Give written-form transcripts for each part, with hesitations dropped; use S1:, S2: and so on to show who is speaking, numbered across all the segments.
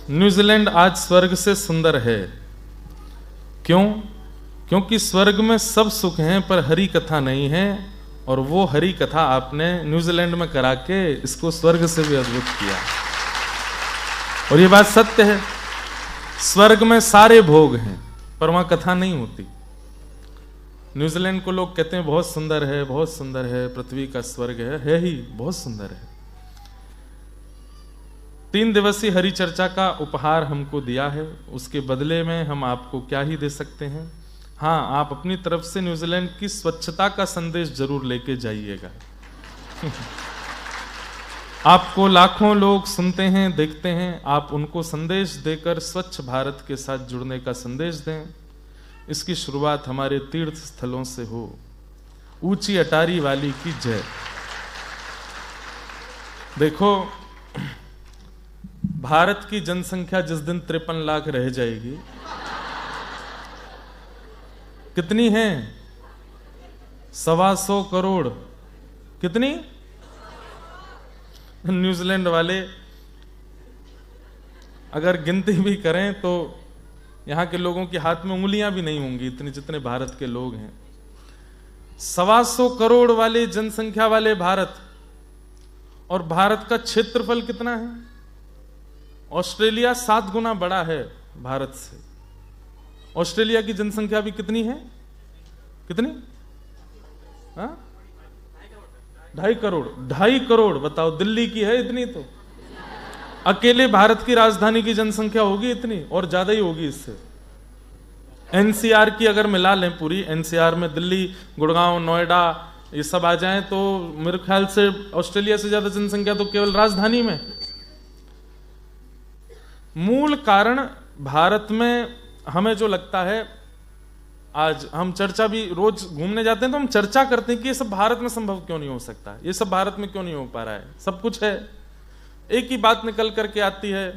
S1: New Zealand आज स्वर्ग से सुंदर है। क्यों? क्योंकि स्वर्ग में सब सुख हैं पर हरी कथा नहीं है, और वो हरी कथा आपने न्यूजीलैंड में करा के इसको स्वर्ग से भी अद्भुत किया। और ये बात सत्य है, स्वर्ग में सारे भोग हैं पर वहां कथा नहीं होती। न्यूजीलैंड को लोग कहते हैं बहुत सुंदर है, बहुत सुंदर है, पृथ्वी का स्वर्ग है ही, बहुत सुंदर है। 3 दिवसीय हरि चर्चा का उपहार हमको दिया है, उसके बदले में हम आपको क्या ही दे सकते हैं। हाँ, आप अपनी तरफ से न्यूजीलैंड की स्वच्छता का संदेश जरूर लेके जाइएगा। आपको लाखों लोग सुनते हैं, देखते हैं, आप उनको संदेश देकर स्वच्छ भारत के साथ जुड़ने का संदेश दें। इसकी शुरुआत हमारे तीर्थ स्थलों से हो। ऊंची अटारी वाली की जय। देखो, भारत की जनसंख्या जिस दिन 53 लाख रह जाएगी, कितनी है? 125 करोड़। कितनी? न्यूजीलैंड वाले अगर गिनती भी करें तो यहां के लोगों के हाथ में उंगलियां भी नहीं होंगी, इतने जितने भारत के लोग हैं। 125 करोड़ वाले जनसंख्या वाले भारत, और भारत का क्षेत्रफल कितना है? ऑस्ट्रेलिया 7 गुना बड़ा है भारत से। ऑस्ट्रेलिया की जनसंख्या भी कितनी है? कितनी? 2.5 करोड़। 2.5 करोड़, बताओ, दिल्ली की है इतनी तो। अकेले भारत की राजधानी की जनसंख्या होगी इतनी, और ज्यादा ही होगी इससे। एनसीआर की अगर मिला लें पूरी, एनसीआर में दिल्ली, गुड़गांव, नोएडा ये सब आ जाएं तो मेरे ख्याल से ऑस्ट्रेलिया से ज्यादा जनसंख्या तो केवल राजधानी में। मूल कारण भारत में हमें जो लगता है, आज हम चर्चा भी रोज घूमने जाते हैं तो हम चर्चा करते हैं कि ये सब भारत में संभव क्यों नहीं हो सकता, ये सब भारत में क्यों नहीं हो पा रहा है। सब कुछ है, एक ही बात निकल करके आती है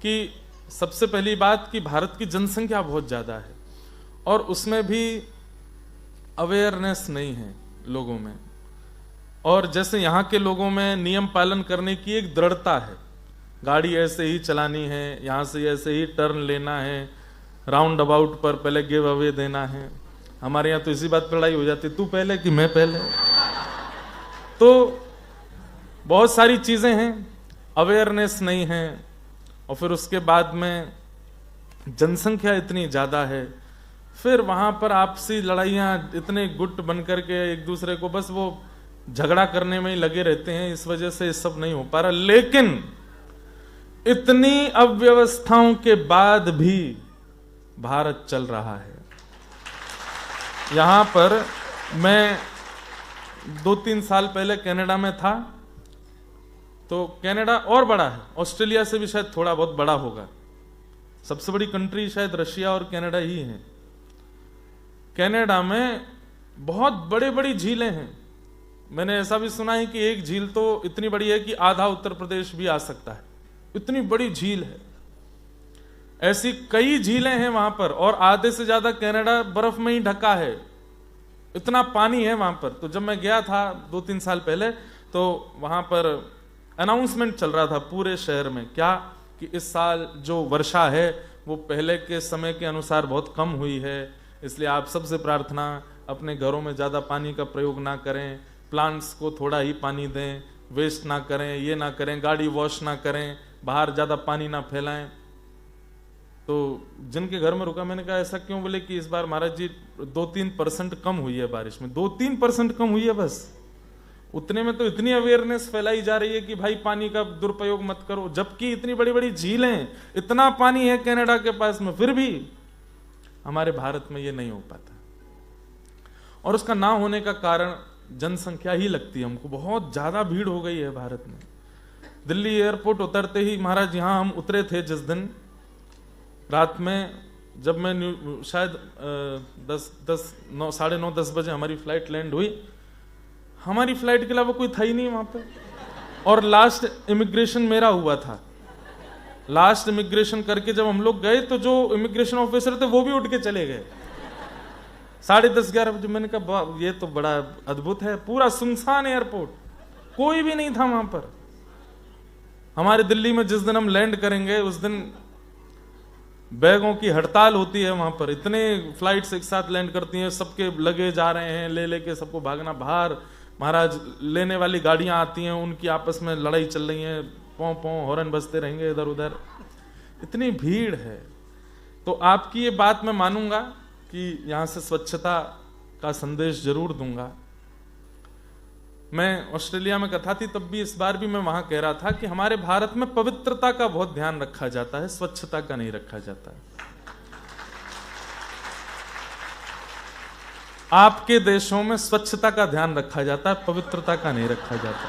S1: कि सबसे पहली बात कि भारत की जनसंख्या बहुत ज्यादा है और उसमें भी अवेयरनेस नहीं है लोगों में। और जैसे यहाँ के लोगों में नियम पालन करने की एक दृढ़ता है, गाड़ी ऐसे ही चलानी है, यहाँ से ऐसे ही टर्न लेना है, राउंड अबाउट पर पहले गिव अवे देना है। हमारे यहाँ तो इसी बात पर लड़ाई हो जाती, तू पहले कि मैं पहले। तो बहुत सारी चीजें हैं, अवेयरनेस नहीं है, और फिर उसके बाद में जनसंख्या इतनी ज्यादा है, फिर वहां पर आपसी लड़ाइयां इतने गुट बन करके एक दूसरे को बस वो झगड़ा करने में ही लगे रहते हैं, इस वजह से ये सब नहीं हो पा रहा। लेकिन इतनी अव्यवस्थाओं के बाद भी भारत चल रहा है। यहां पर मैं 2-3 साल पहले कनाडा में था, तो कनाडा और बड़ा है, ऑस्ट्रेलिया से भी शायद थोड़ा बहुत बड़ा होगा। सबसे बड़ी कंट्री शायद रशिया और कनाडा ही है। कनाडा में बहुत बड़े बड़ी झीलें हैं। मैंने ऐसा भी सुना है कि एक झील तो इतनी बड़ी है कि आधा उत्तर प्रदेश भी आ सकता है, इतनी बड़ी झील है। ऐसी कई झीलें हैं वहां पर, और आधे से ज्यादा कनाडा बर्फ में ही ढका है, इतना पानी है वहां पर। तो जब मैं गया था 2-3 साल पहले, तो वहां पर अनाउंसमेंट चल रहा था पूरे शहर में, क्या कि इस साल जो वर्षा है वो पहले के समय के अनुसार बहुत कम हुई है, इसलिए आप सबसे प्रार्थना, अपने घरों में ज़्यादा पानी का प्रयोग ना करें, प्लांट्स को थोड़ा ही पानी दें, वेस्ट ना करें, ये ना करें, गाड़ी वॉश ना करें, बाहर ज़्यादा पानी ना फैलाएं। तो जिनके घर में रुका, मैंने कहा ऐसा क्यों? बोले कि इस बार महाराज जी 2-3% कम हुई है बारिश में। 2-3% कम हुई है बस, उतने में तो इतनी अवेयरनेस फैलाई जा रही है कि भाई पानी का दुरुपयोग मत करो, जबकि इतनी बड़ी बड़ी झीलें, इतना पानी है कनाडा के पास में, फिर भी हमारे भारत में ये नहीं हो पाता। और उसका ना होने का कारण जनसंख्या ही लगती है हमको, बहुत ज्यादा भीड़ हो गई है भारत में। दिल्ली एयरपोर्ट उतरते ही महाराज, यहां हम उतरे थे जिस दिन रात में, जब मैं शायद 9:30 बजे हमारी फ्लाइट लैंड हुई, हमारी फ्लाइट के अलावा कोई था ही नहीं वहां पे। और लास्ट इमिग्रेशन मेरा हुआ था। लास्ट इमिग्रेशन करके जब हम लोग गए तो जो इमिग्रेशन ऑफिसर थे वो भी उठ के चले गए 10:30-11 बजे। मैंने कहा ये तो बड़ा अद्भुत है, पूरा सुनसान एयरपोर्ट, कोई भी नहीं था वहां पर। हमारे दिल्ली में जिस दिन हम लैंड करेंगे उस दिन बैगों की हड़ताल होती है वहां पर, इतने फ्लाइट्स एक साथ लैंड करती हैं, सबके लगे जा रहे हैं, ले लेके सबको भागना बाहर। महाराज लेने वाली गाड़ियां आती हैं, उनकी आपस में लड़ाई चल रही है, पों पों हॉर्न बजते रहेंगे इधर उधर, इतनी भीड़ है। तो आपकी ये बात मैं मानूंगा कि यहां से स्वच्छता का संदेश जरूर दूंगा। मैं ऑस्ट्रेलिया में कथा थी, तब भी इस बार भी मैं वहां कह रहा था कि हमारे भारत में पवित्रता का बहुत ध्यान रखा जाता है, स्वच्छता का नहीं रखा जाता है। आपके देशों में स्वच्छता का ध्यान रखा जाता है, पवित्रता का नहीं रखा जाता।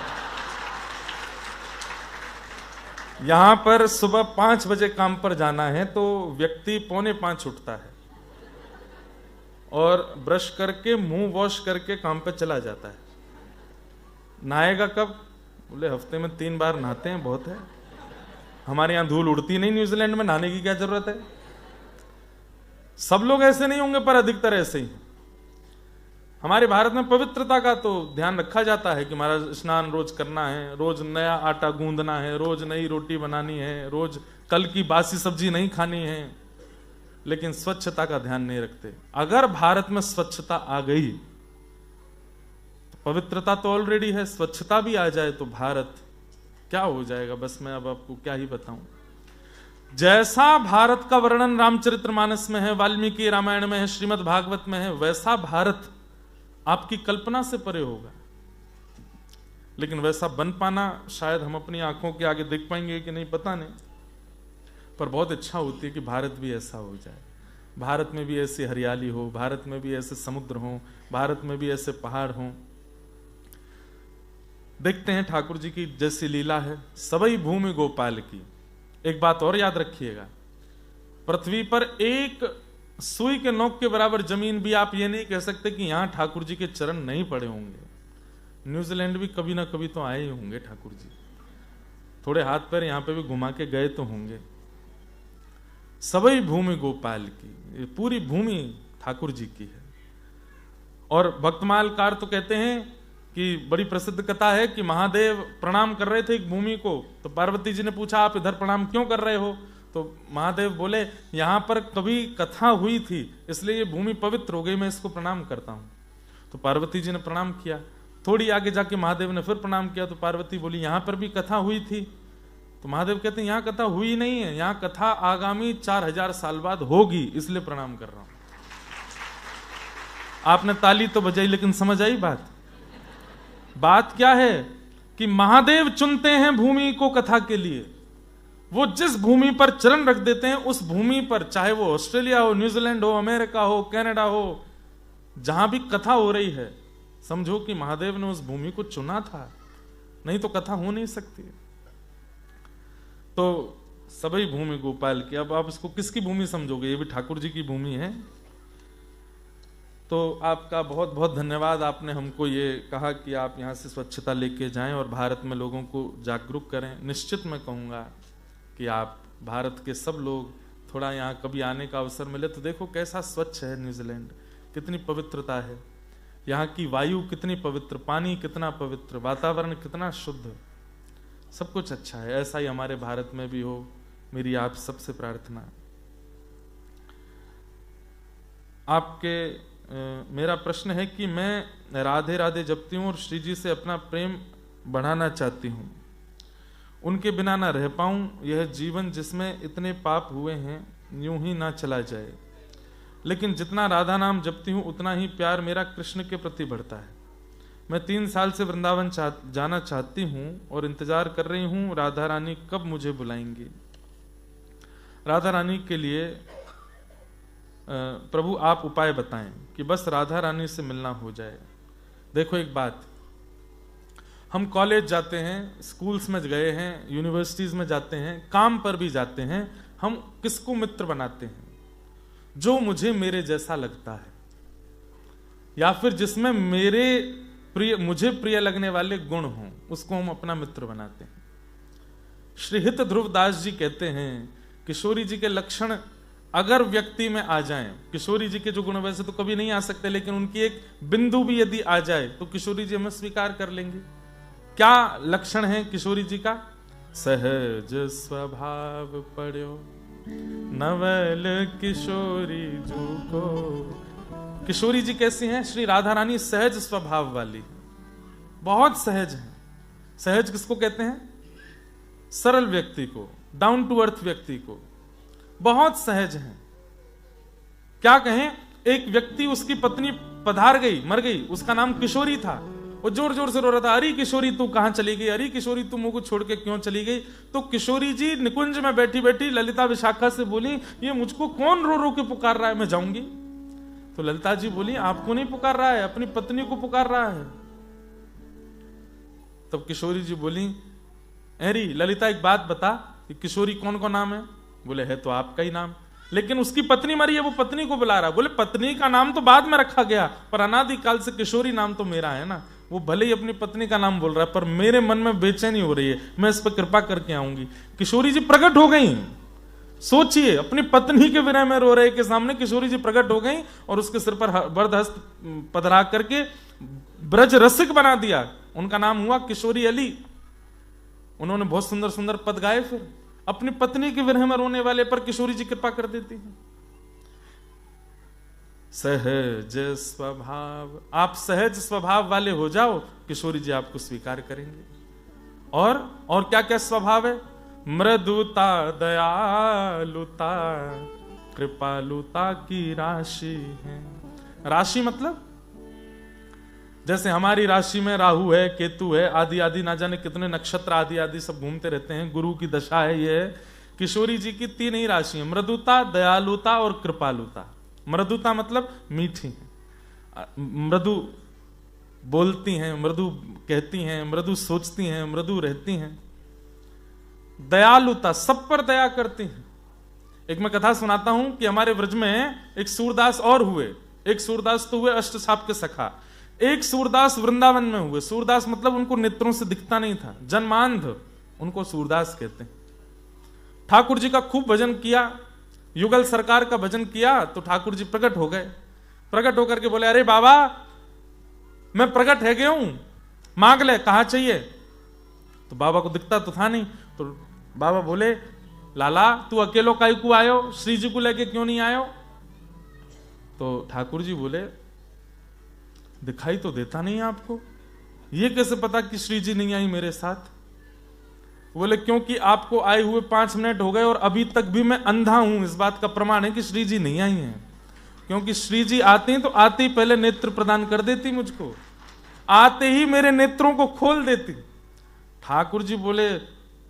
S1: यहां पर सुबह 5 बजे काम पर जाना है तो व्यक्ति 4:45 उठता है और ब्रश करके मुंह वॉश करके काम पर चला जाता है। नहाएगा कब? बोले हफ्ते में 3 बार नहाते हैं, बहुत है। हमारे यहां धूल उड़ती नहीं, न्यूजीलैंड में नहाने की क्या जरूरत है? सब लोग ऐसे नहीं होंगे पर अधिकतर ऐसे ही। हमारे भारत में पवित्रता का तो ध्यान रखा जाता है कि हमारा स्नान रोज करना है, रोज नया आटा गूंदना है, रोज नई रोटी बनानी है, रोज कल की बासी सब्जी नहीं खानी है, लेकिन स्वच्छता का ध्यान नहीं रखते। अगर भारत में स्वच्छता आ गई, पवित्रता तो ऑलरेडी है, स्वच्छता भी आ जाए तो भारत क्या हो जाएगा, बस मैं अब आपको क्या ही बताऊं। जैसा भारत का वर्णन रामचरितमानस में है, वाल्मीकि रामायण में है, श्रीमद् भागवत में है, वैसा भारत आपकी कल्पना से परे होगा। लेकिन वैसा बन पाना शायद हम अपनी आंखों के आगे देख पाएंगे कि नहीं पता नहीं, पर बहुत इच्छा होती है कि भारत भी ऐसा हो जाए, भारत में भी ऐसी हरियाली हो, भारत में भी ऐसे समुद्र हो, भारत में भी ऐसे पहाड़ हों। देखते हैं ठाकुर जी की जैसी लीला है, सबई भूमि गोपाल की। एक बात और याद रखिएगा, पृथ्वी पर एक सुई के नोक के बराबर जमीन भी आप ये नहीं कह सकते कि यहां ठाकुर जी के चरण नहीं पड़े होंगे। न्यूजीलैंड भी कभी ना कभी तो आए ही होंगे ठाकुर जी, थोड़े हाथ पैर यहां पे भी घुमा के गए तो होंगे। सबई भूमि गोपाल की, ये पूरी भूमि ठाकुर जी की है। और भक्तमालकार तो कहते हैं कि बड़ी प्रसिद्ध कथा है कि महादेव प्रणाम कर रहे थे एक भूमि को, तो पार्वती जी ने पूछा आप इधर प्रणाम क्यों कर रहे हो? तो महादेव बोले यहां पर कभी कथा हुई थी इसलिए ये भूमि पवित्र हो गई, मैं इसको प्रणाम करता हूं। तो पार्वती जी ने प्रणाम किया। थोड़ी आगे जाके महादेव ने फिर प्रणाम किया, तो पार्वती बोली यहां पर भी कथा हुई थी। तो महादेव कहते हैं यहां कथा हुई नहीं है, यहां कथा आगामी 4000 साल बाद होगी, इसलिए प्रणाम कर रहा हूं। आपने ताली तो बजाई, लेकिन समझ आई बात? बात क्या है कि महादेव चुनते हैं भूमि को कथा के लिए। वो जिस भूमि पर चरण रख देते हैं उस भूमि पर, चाहे वो ऑस्ट्रेलिया हो, न्यूजीलैंड हो, अमेरिका हो, कनाडा हो, जहां भी कथा हो रही है, समझो कि महादेव ने उस भूमि को चुना था, नहीं तो कथा हो नहीं सकती। तो सभी भूमि गोपाल की। अब आप इसको किसकी भूमि समझोगे? ये भी ठाकुर जी की भूमि है। तो आपका बहुत बहुत धन्यवाद, आपने हमको ये कहा कि आप यहाँ से स्वच्छता लेके जाएं और भारत में लोगों को जागरूक करें। निश्चित मैं कहूँगा कि आप भारत के सब लोग थोड़ा यहाँ कभी आने का अवसर मिले तो देखो कैसा स्वच्छ है न्यूजीलैंड, कितनी पवित्रता है, यहाँ की वायु कितनी पवित्र, पानी कितना पवित्र, वातावरण कितना शुद्ध, सब कुछ अच्छा है। ऐसा ही हमारे भारत में भी हो, मेरी आप सबसे प्रार्थना। आपके मेरा प्रश्न है कि मैं राधे राधे जपती हूँ और श्री जी से अपना प्रेम बढ़ाना चाहती हूँ, उनके बिना ना रह पाऊँ। यह जीवन जिसमें इतने पाप हुए हैं यूं ही ना चला जाए, लेकिन जितना राधा नाम जपती हूँ उतना ही प्यार मेरा कृष्ण के प्रति बढ़ता है। मैं 3 साल से वृंदावन जाना चाहती हूँ और इंतजार कर रही हूँ राधा रानी कब मुझे बुलाएंगी। राधा रानी के लिए प्रभु आप उपाय बताएं कि बस राधा रानी से मिलना हो जाए। देखो एक बात, हम कॉलेज जाते हैं, स्कूल्स में गए हैं, यूनिवर्सिटीज में जाते हैं, काम पर भी जाते हैं, हम किसको मित्र बनाते हैं? जो मुझे मेरे जैसा लगता है या फिर जिसमें मुझे प्रिय लगने वाले गुण हों, उसको हम अपना मित्र बनाते हैं। श्री हित ध्रुवदास जी कहते हैं किशोरी जी के लक्षण अगर व्यक्ति में आ जाएं, किशोरी जी के जो गुण वैसे तो कभी नहीं आ सकते, लेकिन उनकी एक बिंदु भी यदि आ जाए तो किशोरी जी हमें स्वीकार कर लेंगे। क्या लक्षण है किशोरी जी का? सहज स्वभाव पढ़ो नवल किशोरी जू को। किशोरी जी कैसी हैं? श्री राधा रानी सहज स्वभाव वाली, बहुत सहज हैं। सहज किसको कहते हैं? सरल व्यक्ति को, डाउन टू अर्थ व्यक्ति को, बहुत सहज हैं। क्या कहें, एक व्यक्ति, उसकी पत्नी पधार गई, मर गई, उसका नाम किशोरी था। वो जोर जोर से रो रहा था, अरे किशोरी तू कहां चली गई, अरे किशोरी तू मुझको छोड़ के क्यों चली गई। तो किशोरी जी निकुंज में बैठी बैठी ललिता विशाखा से बोली, ये मुझको कौन रो रो के पुकार रहा है, मैं जाऊंगी। तो ललिता जी बोली, आपको नहीं पुकार रहा है, अपनी पत्नी को पुकार रहा है। तब किशोरी जी बोली, अरे ललिता एक बात बता, कि किशोरी कौन को नाम है? बोले है तो आपका ही नाम, लेकिन उसकी पत्नी मरी है, वो पत्नी को बुला रहा। बोले पत्नी का नाम तो बाद में रखा गया, पर अनादिकाल से किशोरी नाम तो मेरा है ना। वो भले ही अपनी पत्नी का नाम बोल रहा है, पर मेरे मन में बेचैनी हो रही है, मैं इस पर कृपा करके आऊंगी। किशोरी जी प्रकट हो गई। सोचिए, अपनी पत्नी के विरह में रो रहे के सामने किशोरी जी प्रकट हो गई और उसके सिर पर वरदहस्त पधरा करके ब्रज रसिक बना दिया। उनका नाम हुआ किशोरी अली। उन्होंने बहुत सुंदर सुंदर पद गाए। फिर अपनी पत्नी के विरह में रोने वाले पर किशोरी जी कृपा कर देती हैं। सहज स्वभाव, आप सहज स्वभाव वाले हो जाओ, किशोरी जी आपको स्वीकार करेंगे। और क्या क्या स्वभाव है? मृदुता, दयालुता, कृपालुता की राशि है। राशि मतलब जैसे हमारी राशि में राहु है, केतु है, आदि आदि, ना जाने कितने नक्षत्र आदि आदि सब घूमते रहते हैं, गुरु की दशा है। ये किशोरी जी की 3 ही राशि है, मृदुता, दयालुता और कृपालुता। मृदुता मतलब मीठी है, मृदु बोलती हैं, मृदु कहती हैं, मृदु सोचती हैं, मृदु रहती हैं। दयालुता, सब पर दया करती हैं। एक मैं कथा सुनाता हूं कि हमारे व्रज में एक सूरदास और हुए। एक सूरदास तो हुए अष्टसाप के सखा, एक सूरदास वृंदावन में हुए। सूरदास मतलब उनको नेत्रों से दिखता नहीं था, जन्मांध, उनको सूरदास कहते हैं। ठाकुर जी का खूब भजन किया, युगल सरकार का भजन किया, तो ठाकुर जी प्रकट हो गए। प्रकट होकर के बोले, अरे बाबा मैं प्रकट है गया हूं, मांग ले, कहां चाहिए। तो बाबा को दिखता तो था नहीं। तो बाबा बोले, लाला तू अकेलो काहे को आयो, श्री जी को लेके क्यों नहीं आयो। तो ठाकुर जी बोले, दिखाई तो देता नहीं आपको, ये कैसे पता कि श्री जी नहीं आई मेरे साथ। बोले, क्योंकि आपको आए हुए 5 मिनट हो गए और अभी तक भी मैं अंधा हूं। इस बात का प्रमाण है कि श्री जी नहीं आई हैं, क्योंकि श्री जी आती तो आते ही पहले नेत्र प्रदान कर देती मुझको, आते ही मेरे नेत्रों को खोल देती। ठाकुर जी बोले,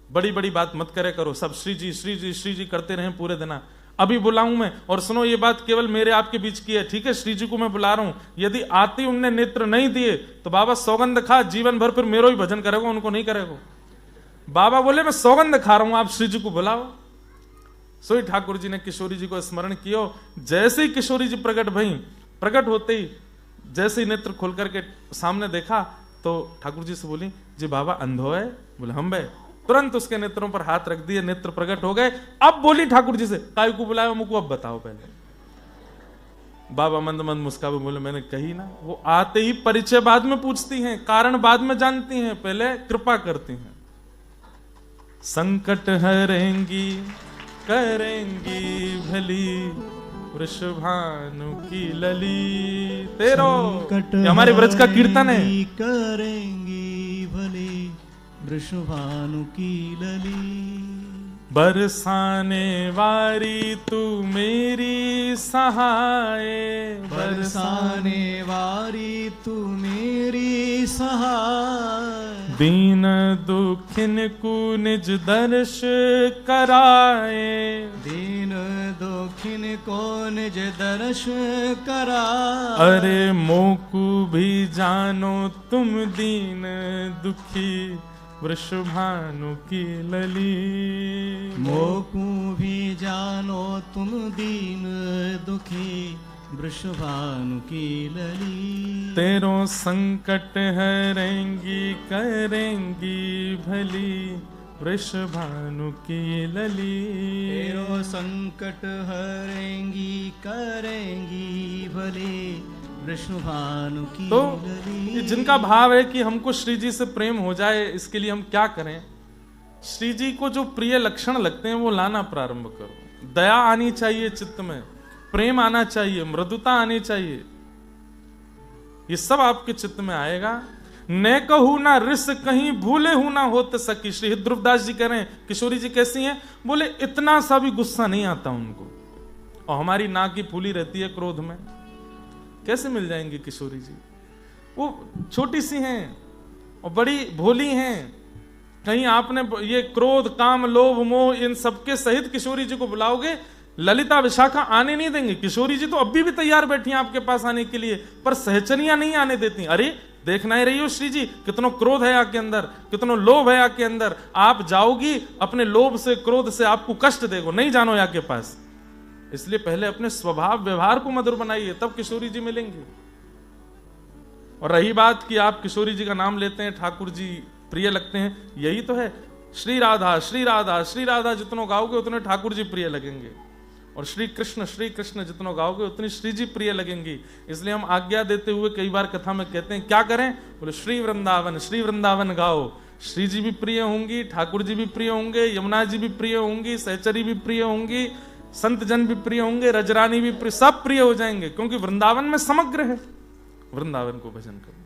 S1: बड़ी बड़ी बात मत करे करो, सब श्री जी श्री जी श्री जी करते रहे पूरे दिन, अभी बुलाऊं मैं। और सुनो, ये बात केवल मेरे आपके बीच की है, ठीक है? श्री जी को मैं बुला रहा हूं, यदि आते उनने नेत्र नहीं दिए तो बाबा सौगंध खा, जीवन भर फिर मेरो ही भजन करेगा, उनको नहीं करेगा। बाबा बोले, मैं सौगंध खा रहा हूं, आप श्री जी को बुलाओ। सोई ठाकुर जी ने किशोरी जी को स्मरण किया। जैसे ही किशोरी जी प्रकट भई, प्रकट होते ही जैसे ही नेत्र खोल करके सामने देखा, तो ठाकुर जी से बोली, जी बाबा अंधो है। बोले, हम बे। तुरंत उसके नेत्रों पर हाथ रख दिए, नेत्र प्रकट हो गए। अब बोली ठाकुर जी से, काय को बुलाया मुझको, अब बताओ पहले। बाबा मंद मंद मुस्काए, बोले, मैंने कही ना। वो आते ही परिचय बाद में पूछती हैं, कारण बाद में जानती हैं, पहले कृपा करती हैं। संकट हरेंगी करेंगी भली, वृषभानु की लली। तेरो हमारे व्रज का कीर्तन है।
S2: करेंगी भली, वृषभानु की लली।
S1: बरसाने वारी तू मेरी सहाय,
S2: बरसाने वारी तू मेरी सहाय।
S1: दीन दुखिन को निज दर्श कराए,
S2: दीन दुखिन को निज दर्श कराए।
S1: अरे मोकू भी जानो तुम दीन दुखी, वृषभानु की लली।
S2: मोकू भी जानो तुम दीन दुखी, वृषभानु की लली।
S1: तेरो संकट हरेंगी करेंगी भली, वृषभानु की लली।
S2: तेरो संकट हरेंगी करेंगी भली, वृषभानु की
S1: तो
S2: लली।
S1: जिनका भाव है कि हमको श्री जी से प्रेम हो जाए, इसके लिए हम क्या करें? श्री जी को जो प्रिय लक्षण लगते हैं वो लाना प्रारंभ करो। दया आनी चाहिए चित्त में, प्रेम आना चाहिए, मृदुता आनी चाहिए। ये सब आपके चित्त में आएगा। न कहू ना रिस कहीं भूले हूं ना होत सकी। श्री ध्रुवदास जी कह रहे हैं किशोरी जी कैसी हैं? बोले इतना सा भी गुस्सा नहीं आता उनको, और हमारी नाक की फूली रहती है क्रोध में, कैसे मिल जाएंगी किशोरी जी? वो छोटी सी हैं और बड़ी भोली हैं। कहीं आपने ये क्रोध, काम, लोभ, मोह इन सबके सहित किशोरी जी को बुलाओगे, ललिता विशाखा आने नहीं देंगे। किशोरी जी तो अभी भी तैयार बैठी हैं आपके पास आने के लिए, पर सहचरियां नहीं आने देती। अरे देखना ही रही हो श्री जी, कितनो क्रोध है आपके अंदर, कितनो लोभ है आपके अंदर। आप जाओगी अपने लोभ से, क्रोध से, आपको कष्ट देगो, नहीं जानो यहाँ के पास। इसलिए पहले अपने स्वभाव व्यवहार को मधुर बनाइए, तब किशोरी जी मिलेंगे। और रही बात कि आप किशोरी जी का नाम लेते हैं, ठाकुर जी प्रिय लगते हैं, यही तो है। श्री राधा श्री राधा श्री राधा जितनो गाओगे उतने ठाकुर जी प्रिय लगेंगे, और श्री कृष्ण जितनो गाओगे उतनी श्री जी प्रिय लगेंगी। इसलिए हम आज्ञा देते हुए कई बार कथा में कहते हैं क्या करें? बोले श्री वृंदावन गाओ। श्री जी भी प्रिय होंगी, ठाकुर जी भी प्रिय होंगे, यमुना जी भी प्रिय होंगी, सहचरी भी प्रिय होंगी, संत जन भी प्रिय होंगे, रजरानी भी प्रिय, सब प्रिय हो जाएंगे, क्योंकि वृंदावन में समग्र है। वृंदावन को भजन करो।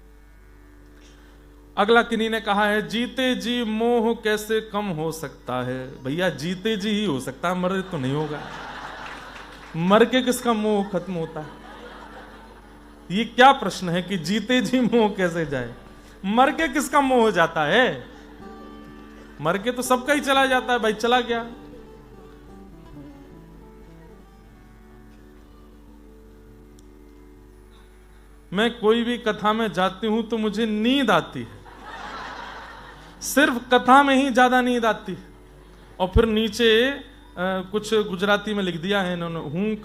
S1: अगला किन्हीं ने कहा है जीते जी मोह कैसे कम हो सकता है? भैया जीते जी ही हो सकता है, मरे तो नहीं होगा। मर के किसका मोह खत्म होता है? ये क्या प्रश्न है कि जीते जी मोह कैसे जाए? मर के किसका मोह हो जाता है? मर के तो सबका ही चला जाता है भाई, चला गया। मैं कोई भी कथा में जाती हूं तो मुझे नींद आती है, सिर्फ कथा में ही ज्यादा नींद आती है। और फिर नीचे कुछ गुजराती में लिख दिया है इन्होंने, हूं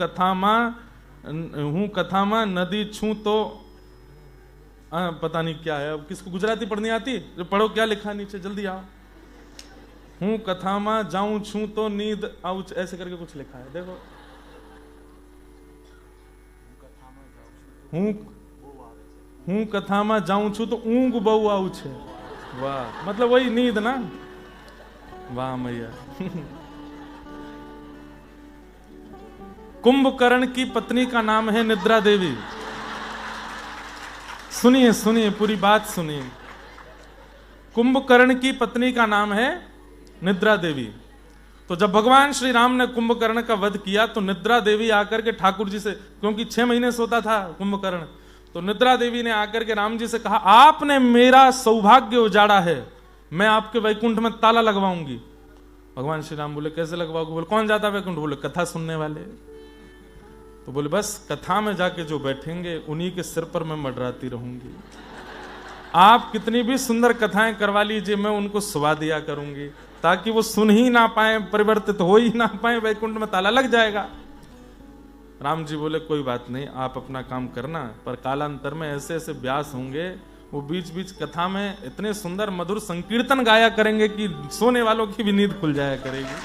S1: कथा में नदी छू तो पता नहीं क्या है, अब किसको गुजराती पढ़नी आती? पढ़ो क्या लिखा नीचे, जल्दी आओ। हूं कथा में जाऊं छू तो नींद आऊ, ऐसे करके कुछ लिखा है, देखो। हूं कथा में जाऊं छू तो ऊंग बहु आऊ छे। वाह, मतलब वही नींद ना। वाह मैया। कुंभकर्ण की पत्नी का नाम है निद्रा देवी। सुनिए सुनिए, पूरी बात सुनिए। कुंभकर्ण की पत्नी का नाम है निद्रा देवी। तो जब भगवान श्री राम ने कुंभकर्ण का वध किया तो निद्रा देवी आकर के ठाकुर जी से, क्योंकि 6 महीने सोता था कुंभकर्ण, तो निद्रा देवी ने आकर के राम जी से कहा आपने मेरा सौभाग्य उजाड़ा है, मैं आपके वैकुंठ में ताला लगवाऊंगी। भगवान श्री राम बोले कैसे लगवाओगे? बोले कौन जाता वैकुंठ? बोले कथा सुनने वाले। तो बोले बस कथा में जाके जो बैठेंगे उन्हीं के सिर पर मैं मंडराती रहूंगी। आप कितनी भी सुंदर कथाएं करवा लीजिए, मैं उनको सुवा दिया करूंगी, ताकि वो सुन ही ना पाए, परिवर्तित हो ही ना पाए, वैकुंठ में ताला लग जाएगा। राम जी बोले कोई बात नहीं, आप अपना काम करना, पर कालांतर में ऐसे ऐसे व्यास होंगे, वो बीच बीच कथा में इतने सुंदर मधुर संकीर्तन गाया करेंगे कि सोने वालों की भी नींद खुल जाया करेगी।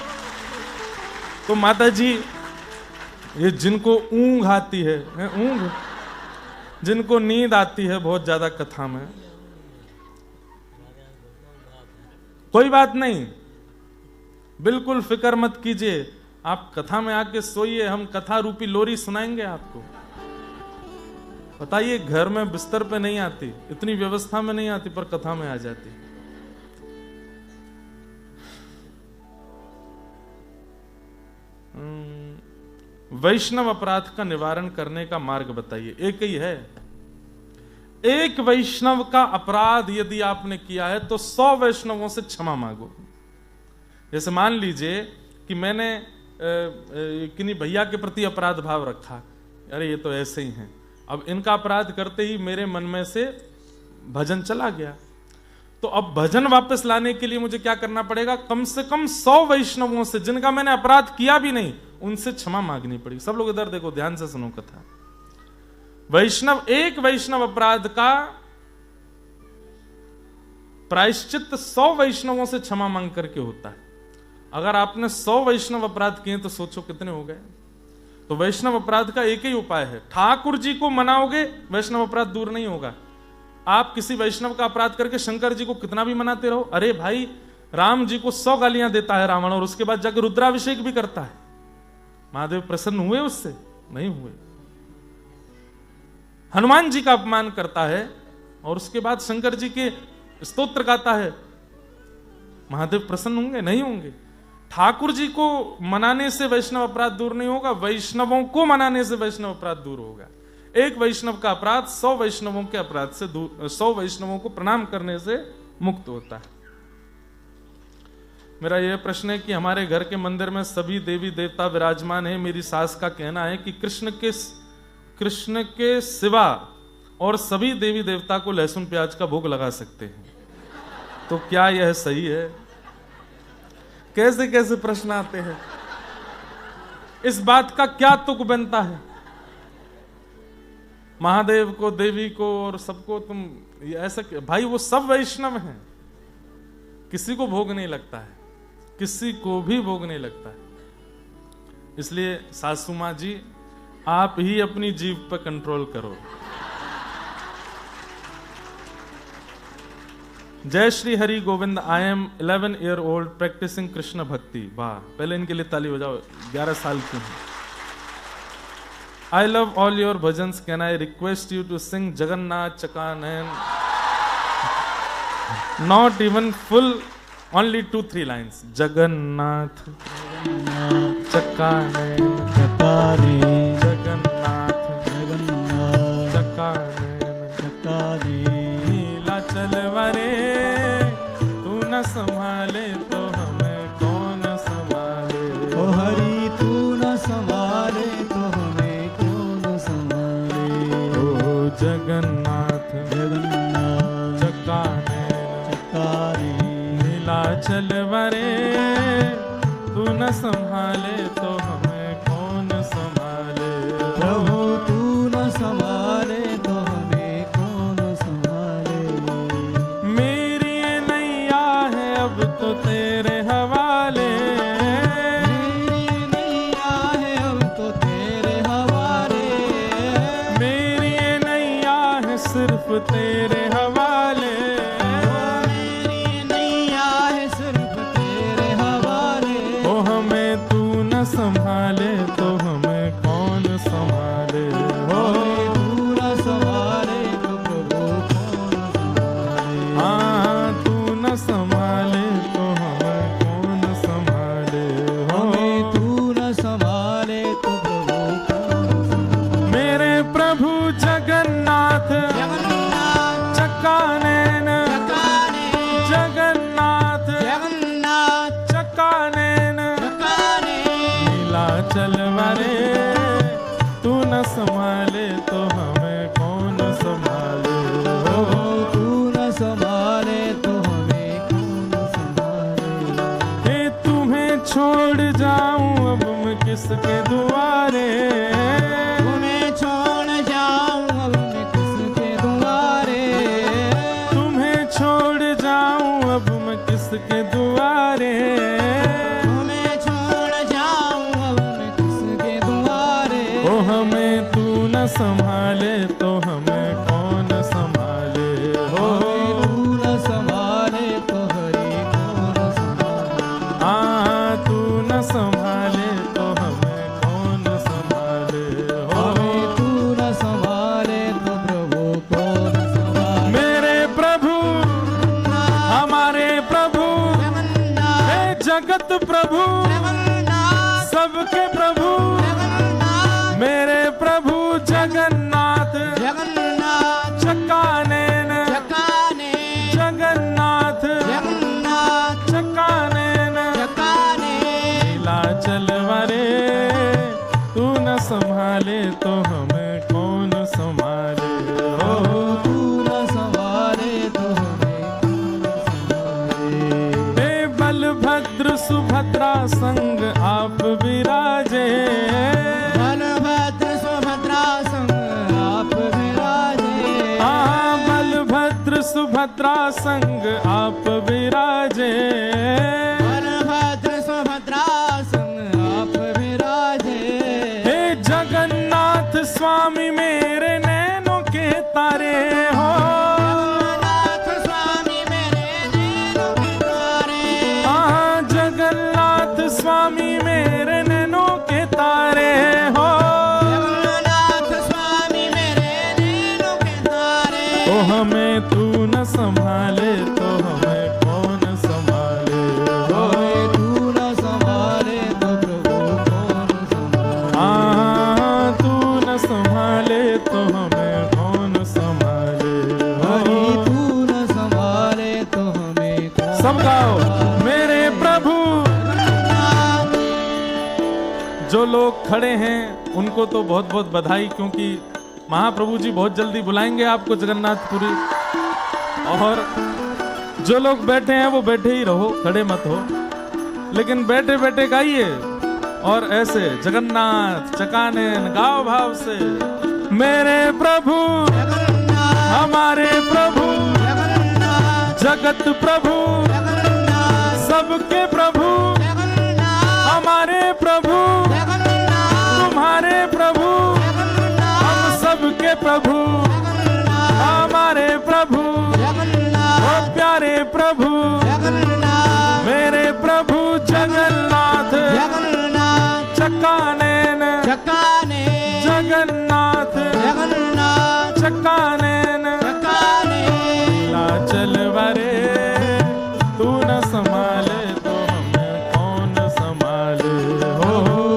S1: तो माता जी, ये जिनको ऊंघ आती है ऊंघ, जिनको नींद आती है बहुत ज्यादा कथा में, कोई बात नहीं, बिल्कुल फिक्र मत कीजिए, आप कथा में आके सोइए, हम कथा रूपी लोरी सुनाएंगे आपको। बताइए, घर में बिस्तर पे नहीं आती, इतनी व्यवस्था में नहीं आती, पर कथा में आ जाती। वैष्णव अपराध का निवारण करने का मार्ग बताइए। एक ही है, एक वैष्णव का अपराध यदि आपने किया है तो 100 वैष्णवों से क्षमा मांगो। जैसे मान लीजिए कि मैंने किन्हीं भैया के प्रति अपराध भाव रखा, अरे ये तो ऐसे ही हैं, अब इनका अपराध करते ही मेरे मन में से भजन चला गया, तो अब भजन वापस लाने के लिए मुझे क्या करना पड़ेगा? कम से कम 100 वैष्णवों से, जिनका मैंने अपराध किया भी नहीं, उनसे क्षमा मांगनी पड़ेगी। सब लोग इधर देखो, ध्यान से सुनो कथा। वैष्णव, एक वैष्णव अपराध का प्रायश्चित 100 वैष्णवों से क्षमा मांग करके होता है। अगर आपने 100 वैष्णव अपराध किए तो सोचो कितने हो गए। तो वैष्णव अपराध का एक ही उपाय है, ठाकुर जी को मनाओगे वैष्णव अपराध दूर नहीं होगा। आप किसी वैष्णव का अपराध करके शंकर जी को कितना भी मनाते रहो, अरे भाई राम जी को 100 गालियां देता है रावण, और उसके बाद जाकर रुद्राभिषेक भी करता है। महादेव प्रसन्न हुए उससे? नहीं हुए। हनुमान जी का अपमान करता है और उसके बाद शंकर जी के स्तोत्र गाता है, महादेव प्रसन्न होंगे? नहीं होंगे। ठाकुर जी को मनाने से वैष्णव अपराध दूर नहीं होगा, वैष्णवों को मनाने से वैष्णव अपराध दूर होगा। एक वैष्णव का अपराध 100 वैष्णवों के अपराध से दूर, 100 वैष्णवों को प्रणाम करने से मुक्त होता है। मेरा यह प्रश्न है कि हमारे घर के मंदिर में सभी देवी देवता विराजमान हैं। मेरी सास का कहना है कि कृष्ण के सिवा और सभी देवी देवता को लहसुन प्याज का भोग लगा सकते हैं, तो क्या यह सही है? कैसे कैसे प्रश्न आते हैं। इस बात का क्या तुक बनता है? महादेव को, देवी को और सबको तुम ऐसा, भाई वो सब वैष्णव हैं, किसी को भोग नहीं लगता है, किसी को भी भोग नहीं लगता है। इसलिए सासू माँ जी, आप ही अपनी जीभ पर कंट्रोल करो। जय Shri Hari Govind. I am 11 year old practicing Krishna भक्ति। वाह, पहले इनके लिए ताली बजाओ, 11 साल की हैं। I love all your bhajans. Can I request you to sing Jagannath Chakanan? Not even full, only 2-3 lines. Jagannath Chakanan, Jagannath Chakanan, नीला चलवरे तू न संभाले तो हमें कौन संभाले।
S2: ओ हरि तू न संभाले तो हमें कौन संभाले।
S1: ओ जगन्नाथ चकाने नीला चलवरे तू न संभाले तो हमें कौन संभाले।
S2: प्रभु तू न संभाले तो हमें कौन संभाले।
S1: मेरी ये नैया है अब तो तेरे हवाले,
S2: मेरी नैया है अब तो तेरे हवाले।
S1: मेरी ये नैया है सिर्फ तेरे हवाले।
S2: मेरी नैया है सिर्फ तेरे हवाले।
S1: ओ हमें तू न संभाले तो हमें कौन संभाले। हो
S2: तू न संभाले तो प्रभु कौन संभाले।
S1: हाँ, तू न संभाले तो हमें कौन संभाले। हो
S2: तू न संभाले तो प्रभु कौन संभाले।
S1: मेरे प्रभु जगन्नाथ
S2: जगन्नाथ
S1: चकानैन, जगन्नाथ
S2: जगन्नाथ
S1: चकानैन, नीला चलवरे तू न संभाले तो हमें कौन संभाले। हो
S2: तू न संभाले तो हमें कौन संभाले।
S1: हे तुम्हें छोड़ जाऊं अब मैं किसके दुआरे।
S2: तुम्हें छोड़ जाऊं अब मैं किसके दुआरे।
S1: तुम्हें छोड़ जाऊं अब मैं किसके दुआरे।
S2: तुम्हें छोड़ जाऊं अब मैं किसके दुआरे।
S1: ओ हमें तू न संभाले तो हमें कौन संभाले। हो
S2: तू न संभाले तो हरि कौन संभाले।
S1: हाँ, तू न संभाले तो हमें कौन संभाले। हो
S2: तू न संभाले तो प्रभु कौन संभाले।
S1: मेरे प्रभु, हमारे प्रभु,
S2: जगन्नाथ
S1: हे जगत प्रभु,
S2: जगन्नाथ
S1: सबके प्रभु,
S2: जगन्नाथ
S1: मेरे प्रभु जगन्नाथ
S2: जगन्नाथ
S1: चकानैन,
S2: चकाने
S1: जगन्नाथ
S2: जगन्नाथ
S1: चकानैन,
S2: चकाने
S1: नीला चलवरे तू न संभाले तो हमें कौन संभाले। हो
S2: तू न संभाले तो हमें कौन संभाले।
S1: हे बलभद्र सुभद्रा संग आप विराजे।
S2: बलभद्र सुभद्रा संग आप विराजे।
S1: हाँ, बलभद्र सुभद्रा संग आप विराजे।
S2: बलभद्र सुभद्रा संग आप विराजे।
S1: हे जगन्नाथ स्वामी मेरे नैनों के तारे हो।
S2: जगन्नाथ स्वामी मेरे नैनों के तारे।
S1: हाँ, जगन्नाथ स्वामी मेरे नैनों के तारे। जो लोग खड़े हैं उनको तो बहुत बहुत बधाई, क्योंकि महाप्रभु जी बहुत जल्दी बुलाएंगे आपको जगन्नाथपुरी। और जो लोग बैठे हैं वो बैठे ही रहो, खड़े मत हो, लेकिन बैठे बैठे गाइए और ऐसे जगन्नाथ चकानैन गाओ भाव से। मेरे प्रभु हमारे प्रभु जगत प्रभु सबके प्रभु हमारे प्रभु तुम्हारे प्रभु हम सबके प्रभु हमारे प्रभु ओ प्यारे प्रभु मेरे प्रभु जगन्नाथ चकानैन जगन्नाथ चकानैन नीलाचल वारे तू न संभाले तो हमें कौन संभाले हो।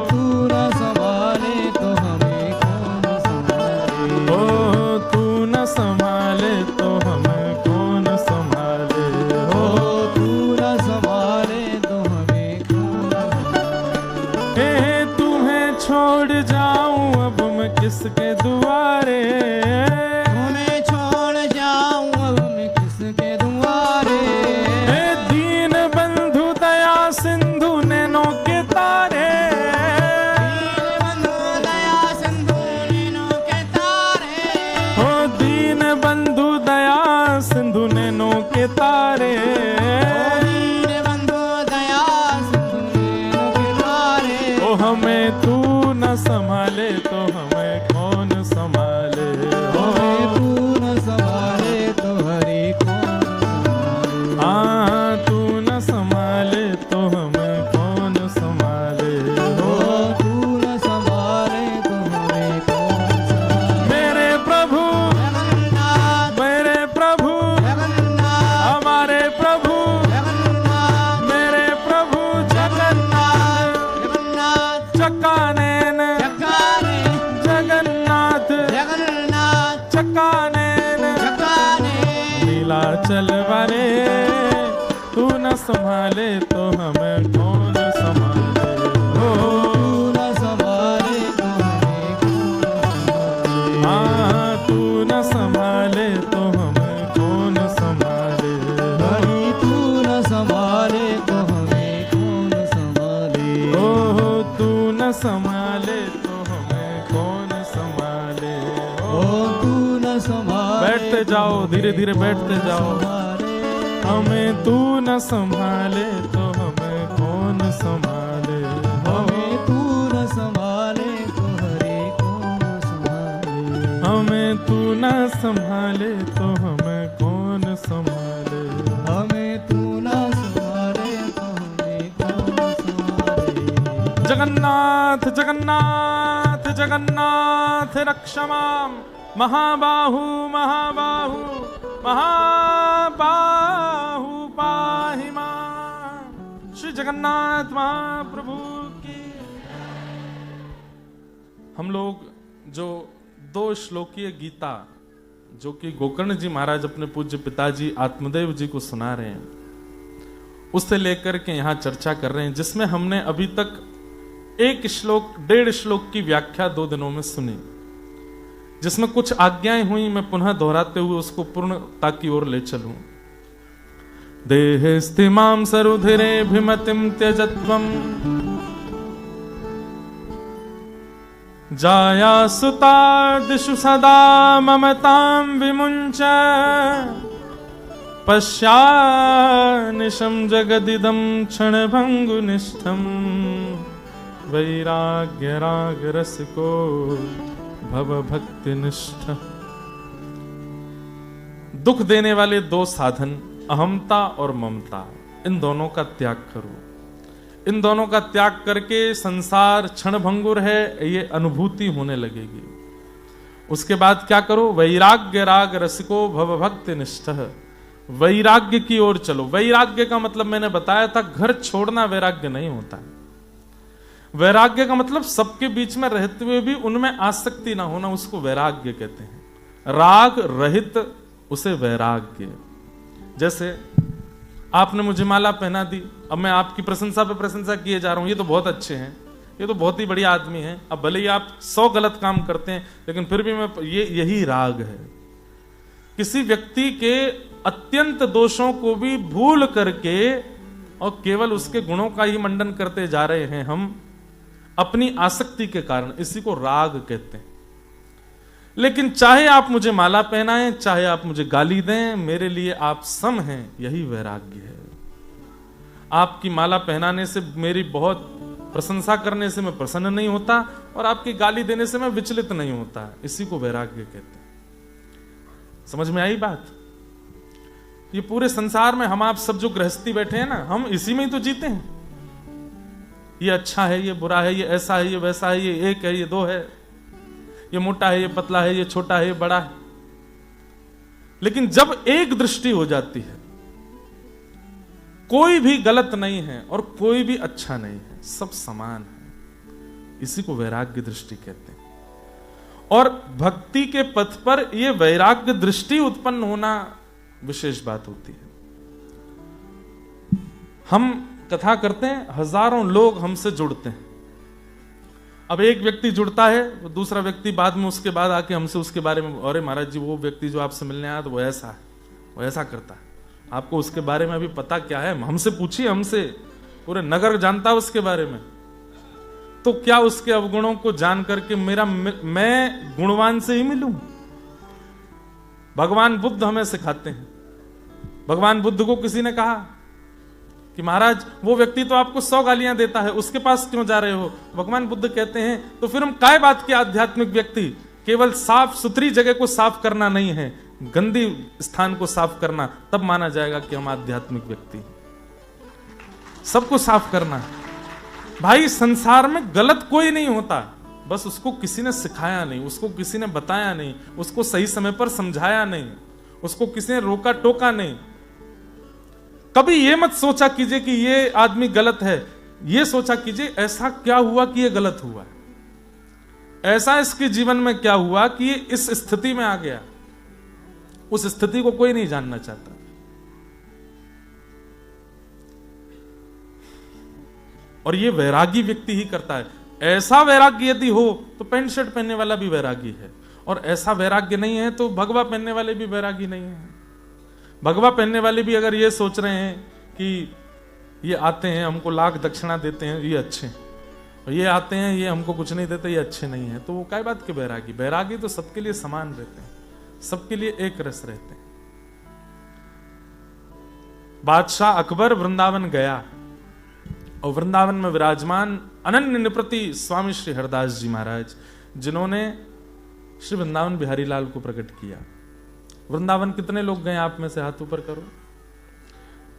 S2: तू न संभाले तो हमें कौन संभाले।
S1: हो तू न संभाले तो हमें कौन संभाले हो।
S2: तू न संभाले तो हमें कौन संभाले।
S1: हे तुम्हें छोड़ जाऊं अब मैं किसके दुआरे।
S2: तुम्हें छोड़ जाऊं अब मैं किसके दुआरे।
S1: हे दीन बंधु दया सिंधु नैनों के तारे। हो दीन बंधु दया सिंधु नैनों के तारे। ओ हमें तू न संभाले तो हमें कौन संभाले हो।
S2: तू न संभाले तो हरि कौन संभाले।
S1: हाँ तू न संभाले तो हमें कौन संभाले हो।
S2: तू न संभाले तो हमें कौन संभाले।
S1: मेरे प्रभु मेरे प्रभु हमारे प्रभु मेरे प्रभु जगन्नाथ चकानैन जगन्नाथ चकानैन नीलाचल वारे तू न संभाले तो हमें कौन संभाले हो।
S2: तू न संभाले तो हमें कौन संभाले।
S1: हाँ तू न संभाले तो हमें कौन संभाले हो।
S2: हरि तू न संभाले तो हमें कौन संभाले।
S1: ओ तू न संभाले तो हमें कौन संभाले
S2: ओ तू न संभाले।
S1: बैठते जाओ, धीरे धीरे बैठते जाओ। हमें तू न संभाले तो हमें कौन संभाले हो।
S2: हमें तू न संभाले तो हरि कौन संभाले।
S1: हमें तू न संभाले तो हमें कौन संभाले।
S2: हमें तू न संभाले तो हमें कौन संभाले।
S1: जगन्नाथ जगन्नाथ जगन्नाथ रक्ष मां महाबाहु महाबाहु महाबाहु पाहि मां। श्री जगन्नाथ महाप्रभु की। हम लोग जो 2 श्लोकीय गीता जो कि गोकर्ण जी महाराज अपने पूज्य पिताजी आत्मदेव जी को सुना रहे हैं, उससे लेकर के यहाँ चर्चा कर रहे हैं, जिसमें हमने अभी तक 1 श्लोक 1.5 श्लोक की व्याख्या 2 दिनों में सुनी, जिसमें कुछ आज्ञाएं हुई। मैं पुनः दोहराते हुए उसको पूर्णता की ओर ले चलूं। देहे स्थिमां सरुधिरे भिमतिं त्यजत्वम् जाया सुता दिशु सदा ममतां विमुञ्च पश्यानिशं जगदिदं क्षणभङ्गुनिष्ठं वैराग्य राग रसिको भव भक्ति निष्ठ। दुख देने वाले 2 साधन अहमता और ममता, इन दोनों का त्याग करो। इन दोनों का त्याग करके संसार क्षणभंगुर है ये अनुभूति होने लगेगी। उसके बाद क्या करो? वैराग्य राग रसिको भव भक्ति निष्ठ। वैराग्य की ओर चलो। वैराग्य का मतलब मैंने बताया था, घर छोड़ना वैराग्य नहीं होता। वैराग्य का मतलब सबके बीच में रहते हुए भी उनमें आसक्ति ना होना, उसको वैराग्य कहते हैं। राग रहित उसे वैराग्य। जैसे आपने मुझे माला पहना दी, अब मैं आपकी प्रशंसा पे प्रशंसा किए जा रहा हूं, ये तो बहुत अच्छे हैं, ये तो बहुत ही बढ़िया आदमी है, अब भले ही आप 100 गलत काम करते हैं लेकिन फिर भी मैं यही राग है। किसी व्यक्ति के अत्यंत दोषों को भी भूल करके और केवल उसके गुणों का ही मंडन करते जा रहे हैं हम अपनी आसक्ति के कारण, इसी को राग कहते हैं। लेकिन चाहे आप मुझे माला पहनाएं, चाहे आप मुझे गाली दें, मेरे लिए आप सम हैं, यही वैराग्य है। आपकी माला पहनाने से मेरी बहुत प्रशंसा करने से मैं प्रसन्न नहीं होता और आपकी गाली देने से मैं विचलित नहीं होता, इसी को वैराग्य कहते हैं। समझ में आई बात? ये पूरे संसार में हम आप सब जो गृहस्थी बैठे हैं ना, हम इसी में ही तो जीते हैं। ये अच्छा है, ये बुरा है, ये ऐसा है, ये वैसा है, ये एक है, ये दो है, ये मोटा है, ये पतला है, ये छोटा है, ये बड़ा है। लेकिन जब एक दृष्टि हो जाती है, कोई भी गलत नहीं है और कोई भी अच्छा नहीं है, सब समान है, इसी को वैराग्य दृष्टि कहते हैं। और भक्ति के पथ पर यह वैराग्य दृष्टि उत्पन्न होना विशेष बात होती है। हम कथा करते हैं, हजारों लोग हमसे जुड़ते हैं। अब एक व्यक्ति जुड़ता है, दूसरा व्यक्ति बाद में उसके बाद आके हमसे उसके बारे में, अरे महाराज जी वो व्यक्ति जो आपसे मिलने आया तो वो ऐसा है, वो ऐसा करता है, आपको उसके बारे में अभी पता क्या है? हमसे पूछिए, हमसे पूरे नगर जानता है उसके बारे में। तो क्या उसके अवगुणों को जान करके मैं गुणवान से ही मिलूं? भगवान बुद्ध हमें सिखाते हैं। भगवान बुद्ध को किसी ने कहा कि महाराज वो व्यक्ति तो आपको 100 गालियां देता है, उसके पास क्यों जा रहे हो? भगवान बुद्ध कहते हैं तो फिर हम काय बात के आध्यात्मिक व्यक्ति? केवल साफ सुथरी जगह को साफ करना नहीं है, गंदी स्थान को साफ करना, तब माना जाएगा कि हम आध्यात्मिक व्यक्ति। सबको साफ करना भाई। संसार में गलत कोई नहीं होता, बस उसको किसी ने सिखाया नहीं, उसको किसी ने बताया नहीं, उसको सही समय पर समझाया नहीं, उसको किसी ने रोका टोका नहीं। कभी ये मत सोचा कीजिए कि ये आदमी गलत है, ये सोचा कीजिए ऐसा क्या हुआ कि ये गलत हुआ, ऐसा इसके जीवन में क्या हुआ कि ये इस स्थिति में आ गया। उस स्थिति को कोई नहीं जानना चाहता। और ये वैरागी व्यक्ति ही करता है। ऐसा वैराग्य यदि हो तो पैंट शर्ट पहनने वाला भी वैरागी है, और ऐसा वैराग्य नहीं है तो भगवा पहनने वाले भी वैरागी नहीं है। भगवा पहनने वाले भी अगर ये सोच रहे हैं कि ये आते हैं हमको लाख दक्षिणा देते हैं, ये अच्छे, और ये आते हैं ये हमको कुछ नहीं देते, ये अच्छे नहीं है, तो वो काय बात के वैरागी? वैरागी तो सबके लिए समान रहते हैं, सबके लिए एक रस रहते हैं। बादशाह अकबर वृंदावन गया और वृंदावन में विराजमान अनन्य निप्रति स्वामी श्री हरदास जी महाराज, जिन्होंने श्री वृंदावन बिहारी लाल को प्रकट किया। वृंदावन कितने लोग गए आप में से? हाथ ऊपर करो,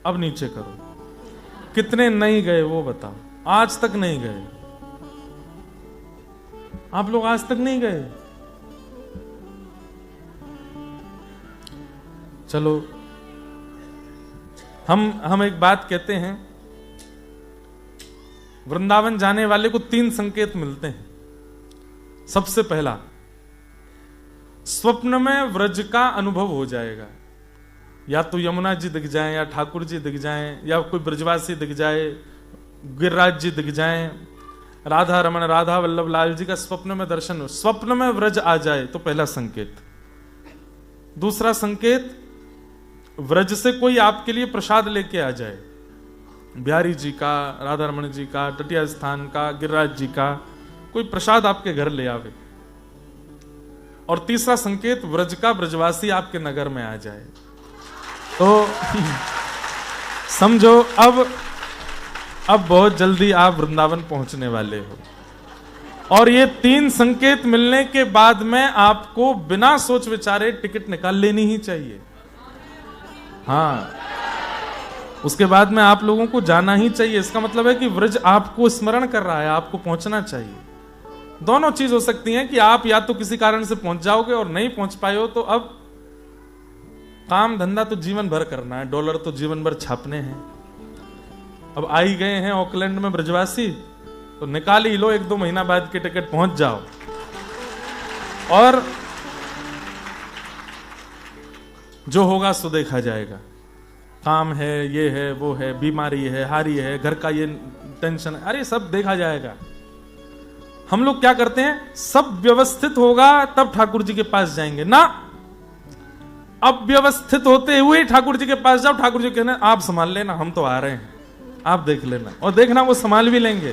S1: अब नीचे करो। कितने नहीं गए वो बताओ? आज तक नहीं गए आप लोग? आज तक नहीं गए? चलो हम एक बात कहते हैं, वृंदावन जाने वाले को 3 संकेत मिलते हैं। सबसे पहला, स्वप्न में व्रज का अनुभव हो जाएगा। या तो यमुना जी दिख जाएं, या ठाकुर जी दिख जाएं, या कोई ब्रजवासी दिख जाए, गिरिराज जी दिख जाएं, राधा रमन राधा वल्लभ लाल जी का स्वप्न में दर्शन, स्वप्न में व्रज आ जाए तो पहला संकेत। दूसरा संकेत, व्रज से कोई आपके लिए प्रसाद लेके आ जाए, बिहारी जी का, राधा रमन जी का, तटिया स्थान का, गिरिराज जी का, कोई प्रसाद आपके घर ले आवे। और तीसरा संकेत, व्रज का ब्रजवासी आपके नगर में आ जाए। तो समझो अब बहुत जल्दी आप वृंदावन पहुंचने वाले हो। और ये 3 संकेत मिलने के बाद में आपको बिना सोच विचारे टिकट निकाल लेनी ही चाहिए। हाँ, उसके बाद में आप लोगों को जाना ही चाहिए। इसका मतलब है कि व्रज आपको स्मरण कर रहा है, आपको पहुंचना चाहिए। दोनों चीज हो सकती हैं कि आप या तो किसी कारण से पहुंच जाओगे और नहीं पहुंच पाए हो, तो अब काम धंधा तो जीवन भर करना है, डॉलर तो जीवन भर छापने हैं। अब आ ही गए हैं ऑकलैंड में ब्रजवासी, तो निकाल ही लो, 1-2 महीना बाद की टिकट, पहुंच जाओ। और जो होगा सो देखा जाएगा। काम है, ये है, वो है, बीमारी है, हारी है, घर का ये टेंशन है, अरे सब देखा जाएगा। हम लोग क्या करते हैं, सब व्यवस्थित होगा तब ठाकुर जी के पास जाएंगे ना, अब व्यवस्थित होते हुए ठाकुर जी के पास जाओ, ठाकुर जी कहना आप संभाल लेना, हम तो आ रहे हैं, आप देख लेना, और देखना वो संभाल भी लेंगे।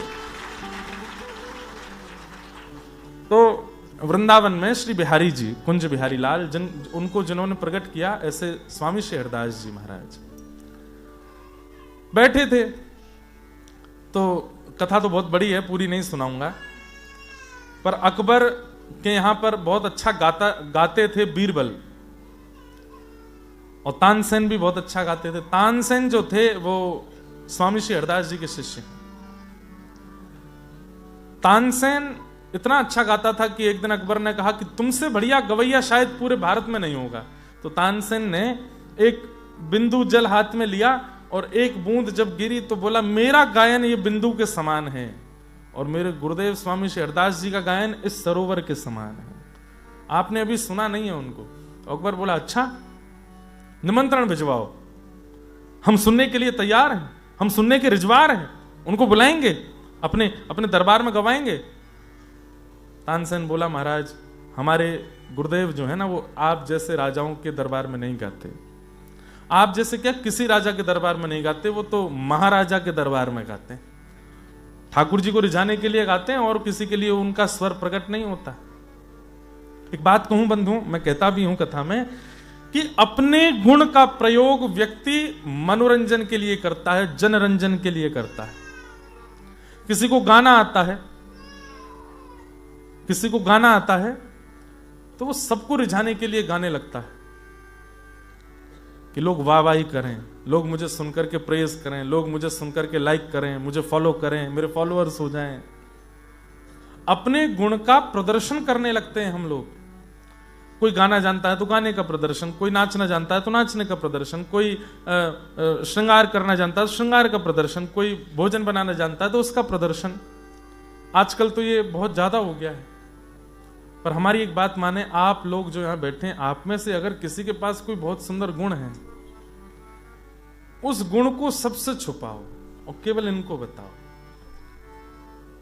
S1: तो वृंदावन में श्री बिहारी जी, कुंज बिहारी लाल, उनको जिन्होंने प्रकट किया, ऐसे स्वामी श्री हरदास जी महाराज बैठे थे। तो कथा तो बहुत बड़ी है, पूरी नहीं सुनाऊंगा, पर अकबर के यहां पर बहुत अच्छा गाते थे बीरबल, और तानसेन भी बहुत अच्छा गाते थे। तानसेन जो थे वो स्वामी श्री हरदास जी के शिष्य। तानसेन इतना अच्छा गाता था कि एक दिन अकबर ने कहा कि तुमसे बढ़िया गवैया शायद पूरे भारत में नहीं होगा। तो तानसेन ने एक बिंदु जल हाथ में लिया और एक बूंद जब गिरी तो बोला मेरा गायन ये बिंदु के समान है और मेरे गुरुदेव स्वामी श्री हरदास जी का गायन इस सरोवर के समान है। आपने अभी सुना नहीं है उनको। तो अकबर बोला अच्छा, निमंत्रण भिजवाओ, हम सुनने के लिए तैयार हैं, हम सुनने के रिजवार हैं, उनको बुलाएंगे, अपने अपने दरबार में गवाएंगे। तानसेन बोला महाराज हमारे गुरुदेव जो है ना वो आप जैसे राजाओं के दरबार में नहीं गाते, आप जैसे क्या किसी राजा के दरबार में नहीं गाते, वो तो महाराजा के दरबार में गाते हैं, ठाकुर जी को रिझाने के लिए गाते हैं और किसी के लिए उनका स्वर प्रकट नहीं होता। एक बात कहूं बंधु, मैं कहता भी हूं कथा में कि अपने गुण का प्रयोग व्यक्ति मनोरंजन के लिए करता है, जनरंजन के लिए करता है। किसी को गाना आता है, किसी को गाना आता है तो वो सबको रिझाने के लिए गाने लगता है कि लोग वाहवाही करें, लोग मुझे सुनकर के प्रेज करें, लोग मुझे सुनकर के लाइक करें, मुझे फॉलो करें, मेरे फॉलोअर्स हो जाएं। अपने गुण का प्रदर्शन करने लगते हैं हम लोग। कोई गाना जानता है तो गाने का प्रदर्शन, कोई नाचना जानता है तो नाचने का प्रदर्शन, कोई श्रृंगार करना जानता है तो श्रृंगार का प्रदर्शन, कोई भोजन बनाना जानता है तो उसका प्रदर्शन। आजकल तो ये बहुत ज्यादा हो गया है। पर हमारी एक बात माने, आप लोग जो यहां बैठे हैं, आप में से अगर किसी के पास कोई बहुत सुंदर गुण है, उस गुण को सबसे छुपाओ और केवल इनको बताओ।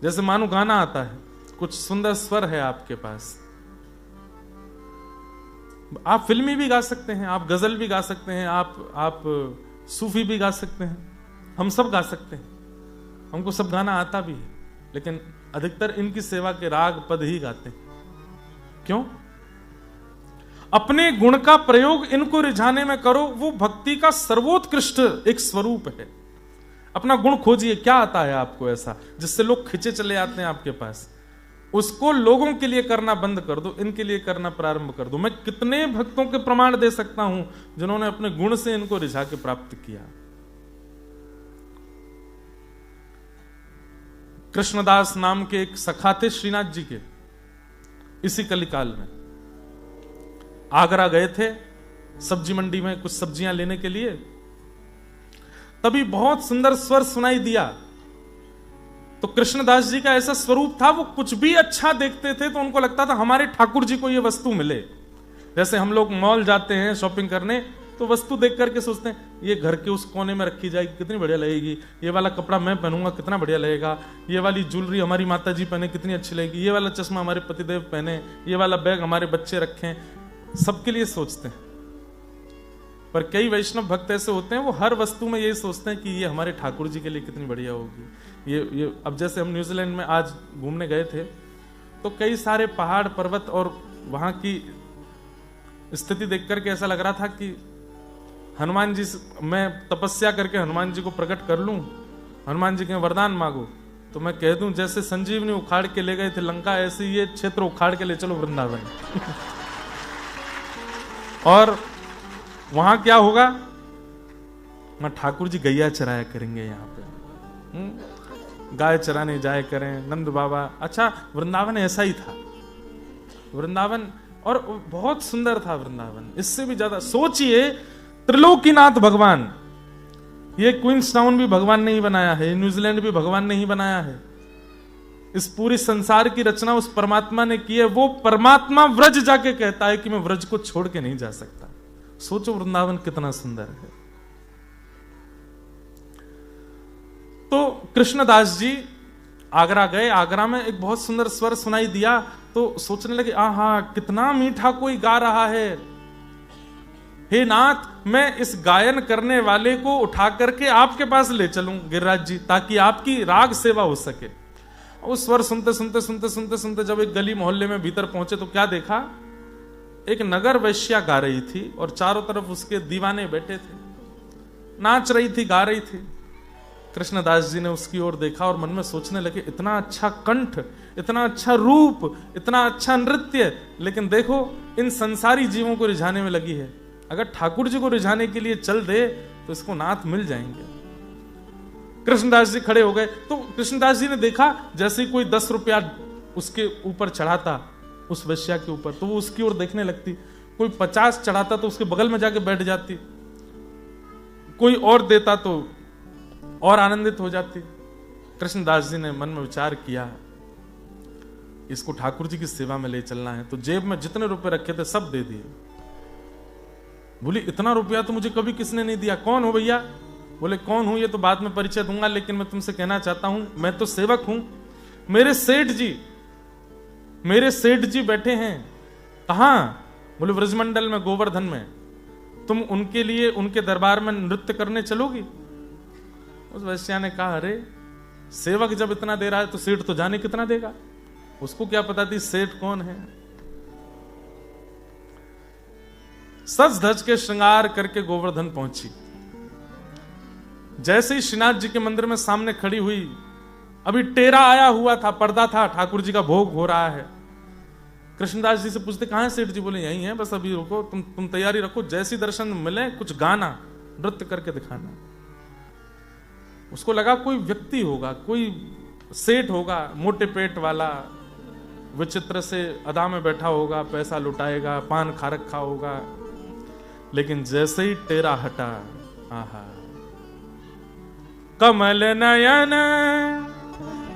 S1: जैसे मानो गाना आता है, कुछ सुंदर स्वर है आपके पास, आप फिल्मी भी गा सकते हैं, आप गजल भी गा सकते हैं, आप सूफी भी गा सकते हैं, हम सब गा सकते हैं, हमको सब गाना आता भी है, लेकिन अधिकतर इनकी सेवा के राग पद ही गाते हैं। क्यों? अपने गुण का प्रयोग इनको रिझाने में करो, वो भक्ति का सर्वोत्कृष्ट एक स्वरूप है। अपना गुण खोजिए, क्या आता है आपको ऐसा जिससे लोग खिंचे चले आते हैं आपके पास, उसको लोगों के लिए करना बंद कर दो, इनके लिए करना प्रारंभ कर दो। मैं कितने भक्तों के प्रमाण दे सकता हूं जिन्होंने अपने गुण से इनको रिझा के प्राप्त किया। कृष्णदास नाम के एक सखा थे श्रीनाथ जी के, इसी कलिकाल में आगरा गए थे सब्जी मंडी में कुछ सब्जियां लेने के लिए, तभी बहुत सुंदर स्वर सुनाई दिया। तो कृष्णदास जी का ऐसा स्वरूप था, वो कुछ भी अच्छा देखते थे तो उनको लगता था हमारे ठाकुर जी को ये वस्तु मिले। जैसे हम लोग मॉल जाते हैं शॉपिंग करने तो वस्तु देख करके सोचते हैं ये घर के उस कोने में रखी जाएगी कितनी बढ़िया लगेगी, ये वाला कपड़ा मैं पहनूंगा कितना बढ़िया लगेगा, ये वाली ज्वेलरी हमारी माता जी पहने कितनी अच्छी लगेगी, ये वाला चश्मा हमारे पतिदेव पहने, ये वाला बैग हमारे बच्चे रखें, सबके लिए सोचते हैं। पर कई वैष्णव भक्त ऐसे होते हैं, वो हर वस्तु में यही सोचते हैं कि ये हमारे ठाकुर जी के लिए कितनी बढ़िया होगी। ये अब जैसे हम न्यूजीलैंड में आज घूमने गए थे तो कई सारे पहाड़ पर्वत और वहां की स्थिति देख करके ऐसा लग रहा था कि हनुमान जी, मैं तपस्या करके हनुमान जी को प्रकट कर लूं, हनुमान जी के वरदान मांगो तो मैं कह दूं जैसे संजीवनी उखाड़ के ले गए थे लंका, ऐसे ये क्षेत्र उखाड़ के ले चलो वृंदावन। और वहां क्या होगा, मैं ठाकुर जी गैया चराया करेंगे यहाँ पे, गाय चराने जाया करें नंद बाबा। अच्छा, वृंदावन ऐसा ही था, वृंदावन और बहुत सुंदर था वृंदावन। इससे भी ज्यादा सोचिए, त्रिलोकीनाथ भगवान, ये क्वींस टाउन भी भगवान ने ही बनाया है, न्यूजीलैंड भी भगवान ने ही बनाया है, इस पूरी संसार की रचना उस परमात्मा ने की है। वो परमात्मा व्रज जाके कहता है कि मैं व्रज को छोड़ के नहीं जा सकता। सोचो वृंदावन कितना सुंदर है। तो कृष्णदास जी आगरा गए, आगरा में एक बहुत सुंदर स्वर सुनाई दिया तो सोचने लगे, आहा कितना मीठा कोई गा रहा है, हे नाथ मैं इस गायन करने वाले को उठा करके आपके पास ले चलूं गिरिराज जी, ताकि आपकी राग सेवा हो सके। उस स्वर सुनते सुनते सुनते सुनते सुनते जब एक गली मोहल्ले में भीतर पहुंचे तो क्या देखा, एक नगर वैश्या गा रही थी और चारों तरफ उसके दीवाने बैठे थे, नाच रही थी, गा रही थी। कृष्णदास जी ने उसकी ओर देखा और मन में सोचने लगे, इतना अच्छा कंठ, इतना अच्छा रूप, इतना अच्छा नृत्य, लेकिन देखो इन संसारी जीवों को रिझाने में लगी है। अगर ठाकुर जी को रिझाने के लिए चल दे तो इसको नाथ मिल जाएंगे। कृष्णदास जी खड़े हो गए तो कृष्णदास जी ने देखा जैसे ही कोई 10 रुपया उसके ऊपर चढ़ाता उस वैश्या के ऊपर तो वो उसकी ओर देखने लगती, कोई 50 चढ़ाता तो उसके बगल में जाके बैठ जाती, कोई और देता तो और आनंदित हो जाती। कृष्णदास जी ने मन में विचार किया, इसको ठाकुर जी की सेवा में ले चलना है, तो जेब में जितने रुपए रखे थे सब दे दिए। बोली इतना रुपया तो मुझे कभी किसने नहीं दिया, कौन हो भैया? बोले कौन हूं ये तो बाद में परिचय दूंगा, लेकिन मैं तुमसे कहना चाहता हूं मैं तो सेवक हूं, मेरे सेठ जी बैठे हैं। कहां? बोले ब्रजमंडल में, गोवर्धन में। तुम उनके लिए उनके दरबार में नृत्य करने चलोगी? उस वैश्या ने कहा, अरे सेवक जब इतना दे रहा है तो सेठ तो जाने कितना देगा। उसको क्या पता थी सेठ कौन है। सज धज के श्रृंगार करके गोवर्धन पहुंची। जैसे ही श्रीनाथ जी के मंदिर में सामने खड़ी हुई, अभी टेरा आया हुआ था, पर्दा था, ठाकुर जी का भोग हो रहा है। कृष्णदास जी से पूछते कहां है सेठ जी? बोले यही है, बस अभी रुको, तुम तैयारी रखो, जैसी दर्शन मिले कुछ गाना, नृत्य करके दिखाना। उसको लगा कोई व्यक्ति होगा, कोई सेठ होगा, मोटे पेट वाला, विचित्र से अदा में बैठा होगा, पैसा लुटाएगा, पान खा रखा होगा। लेकिन जैसे ही टेरा हटा, आहा, कमल नयन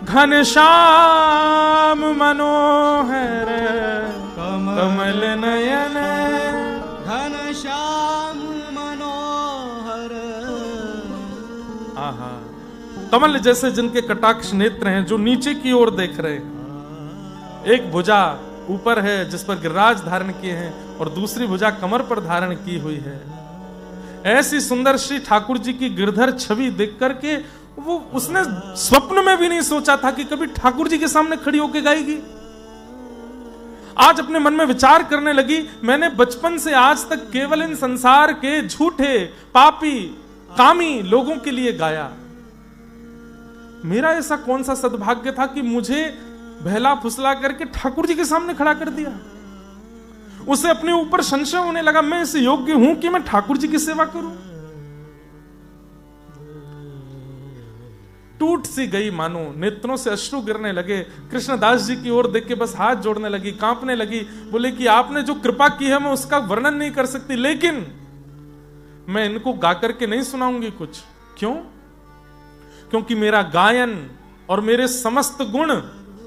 S1: घनश्याम मनोहर, कमल नयन
S2: घनश्याम मनोहर।
S1: आहा, कमल जैसे जिनके कटाक्ष नेत्र हैं, जो नीचे की ओर देख रहे हैं। एक भुजा ऊपर है जिस पर गिरिराज धारण किए हैं और दूसरी भुजा कमर पर धारण की हुई है। ऐसी सुंदर श्री ठाकुर जी की गिरधर छवि देख करके वो उसने स्वप्न में भी नहीं सोचा था कि कभी ठाकुर जी के सामने खड़ी होकर गाएगी। आज अपने मन में विचार करने लगी, मैंने बचपन से आज तक केवल इन संसार के झूठे, पापी, कामी लोगों के लिए गाया। मेरा ऐसा कौन सा सद्भाग्य था कि मुझे बहला फुसला करके ठाकुर जी के सामने खड़ा कर दिया। उसे अपने ऊपर संशय होने लगा, मैं इस योग्य हूं कि मैं ठाकुर जी की सेवा करूं। टूट सी गई मानो, नेत्रों से अश्रु गिरने लगे। कृष्णदास जी की ओर देख के बस हाथ जोड़ने लगी, कांपने लगी। बोले कि आपने जो कृपा की है मैं उसका वर्णन नहीं कर सकती, लेकिन मैं इनको गा करके नहीं सुनाऊंगी कुछ। क्यों? क्योंकि मेरा गायन और मेरे समस्त गुण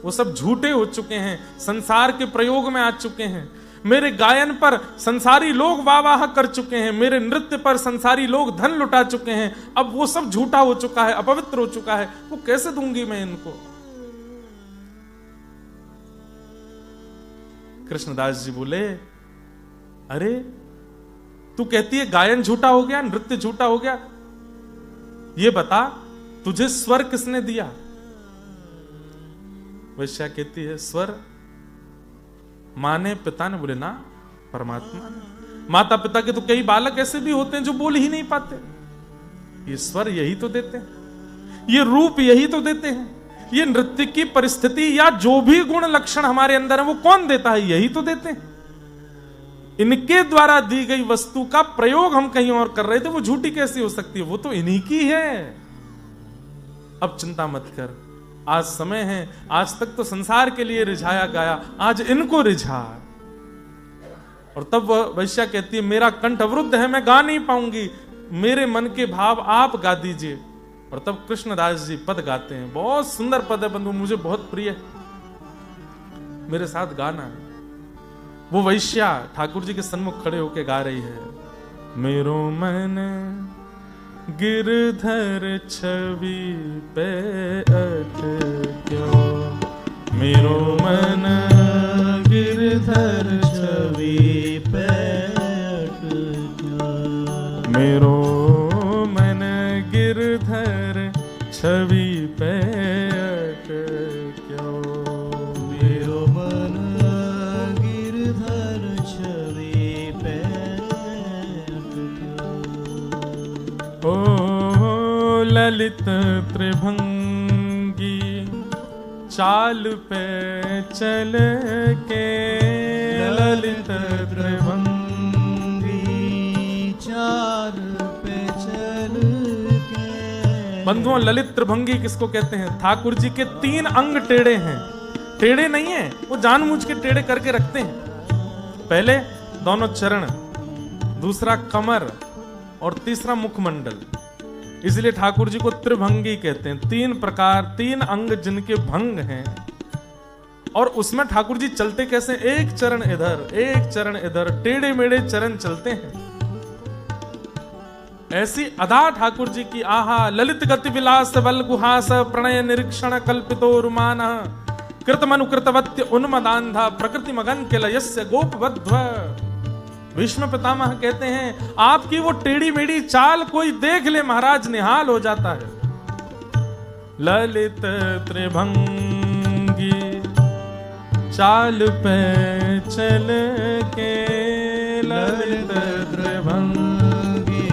S1: वो सब झूठे हो चुके हैं, संसार के प्रयोग में आ चुके हैं। मेरे गायन पर संसारी लोग वाह कर चुके हैं, मेरे नृत्य पर संसारी लोग धन लुटा चुके हैं। अब वो सब झूठा हो चुका है, अपवित्र हो चुका है, वो कैसे दूंगी मैं इनको। कृष्णदास जी बोले, अरे तू कहती है गायन झूठा हो गया, नृत्य झूठा हो गया, ये बता तुझे स्वर किसने दिया? वैश्या कहती है, स्वर मां ने, पिता ने। बोले ना, परमात्मा ने। माता पिता के तो कई बालक ऐसे भी होते हैं जो बोल ही नहीं पाते। ये स्वर यही तो देते हैं, ये रूप यही तो देते हैं, ये नृत्य की परिस्थिति या जो भी गुण लक्षण हमारे अंदर है वो कौन देता है? यही तो देते हैं। इनके द्वारा दी गई वस्तु का प्रयोग हम कहीं और कर रहे थे, वो झूठी कैसी हो सकती है? वो तो इन्हीं की है। अब चिंता मत कर, आज समय है, आज तक तो संसार के लिए रिझाया गया, आज इनको रिझा। और तब वह वैश्या कहती है, मेरा कंठ अवरुद्ध है, मैं गा नहीं पाऊंगी, मेरे मन के भाव आप गा दीजिए। और तब कृष्णदास जी पद गाते हैं, बहुत सुंदर पद है बंधु, मुझे बहुत प्रिय है, मेरे साथ गाना। वो वैश्या ठाकुर जी के सन्मुख खड़े होकर गा रही है, मेरो मन गिरधर छवि पे अटक्यो, मेरो मन गिरधर छवि पे अटक्यो, मेरो मन गिरधर छवि पे अटक्यो,
S2: मेरो मन गिरधर छवि पे अटक्यो।
S1: ओ ललित त्रिभंगी चाल पे चल के, ललित त्रिभंगी
S2: चाल पे चल के।
S1: बंधुओं, ललित त्रिभंगी किसको कहते हैं? ठाकुर जी के 3 अंग टेढ़े हैं। टेढ़े नहीं है, वो जानबूझ के टेढ़े करके रखते हैं। पहले दोनों चरण, दूसरा कमर और तीसरा मुखमंडल। इसलिए ठाकुर जी को त्रिभंगी कहते हैं। 3 प्रकार, 3 अंग जिनके भंग हैं। और उसमें ठाकुर जी चलते कैसे? एक चरण इधर, एक चरण इधर, टेढ़े मेढ़े चरण चलते हैं। ऐसी अदा ठाकुर जी की। आहा, ललित गति विलास बल गुहास, प्रणय निरीक्षण कल्पितो रुमान, कृतमनुकृतवत्य उन्मदान्धा, प्रकृति मगन के लयस्य गोपवध्व। भीष्म पितामह कहते हैं, आपकी वो टेढ़ी मेढ़ी चाल कोई देख ले महाराज निहाल हो जाता है। ललित त्रिभंगी चाल पे चल के, ललित त्रिभंगी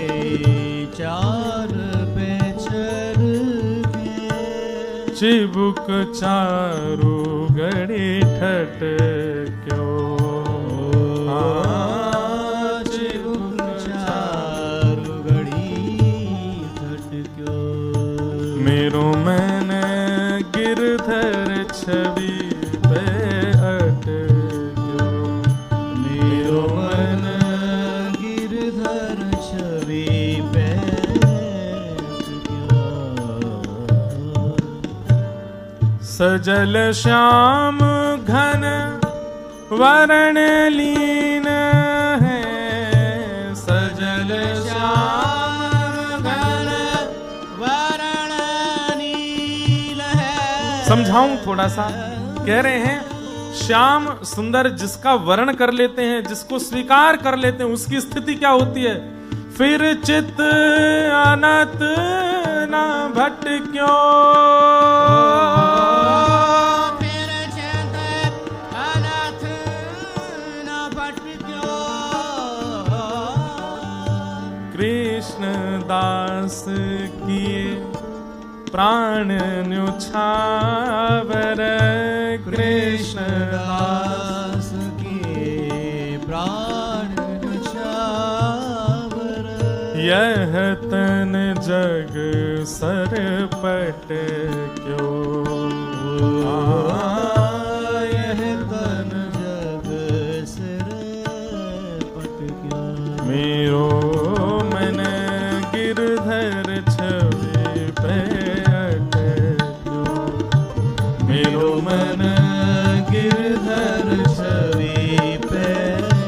S2: चाल पे चल के।
S1: चिबुक चारु गड़ी ठट क्यों, मेरो मन गिरधर छवि पे अटक्यो, मेरो मन
S2: गिरधर छवि पे अटक्यो।
S1: सजल श्याम घन वरण लीन है, सजल श्याम घन
S2: वरण नील है।
S1: समझाऊं थोड़ा सा। कह रहे हैं श्याम सुंदर जिसका वर्ण कर लेते हैं, जिसको स्वीकार कर लेते हैं, उसकी स्थिति क्या होती है? फिर चित अनत न भटक्यो,
S2: फिर चित अनत न भटक्यो।
S1: कृष्ण दास किए प्राण न्योछावर, कृष्ण
S2: दास के प्राण न्योछावर।
S1: यह तन जग सरपट क्यों,
S2: यह तन जग सरपट क्यों।
S1: मेरो मन गिरधर छवि पे अटक्यो, मेरो मन
S2: गिरधर छवि पे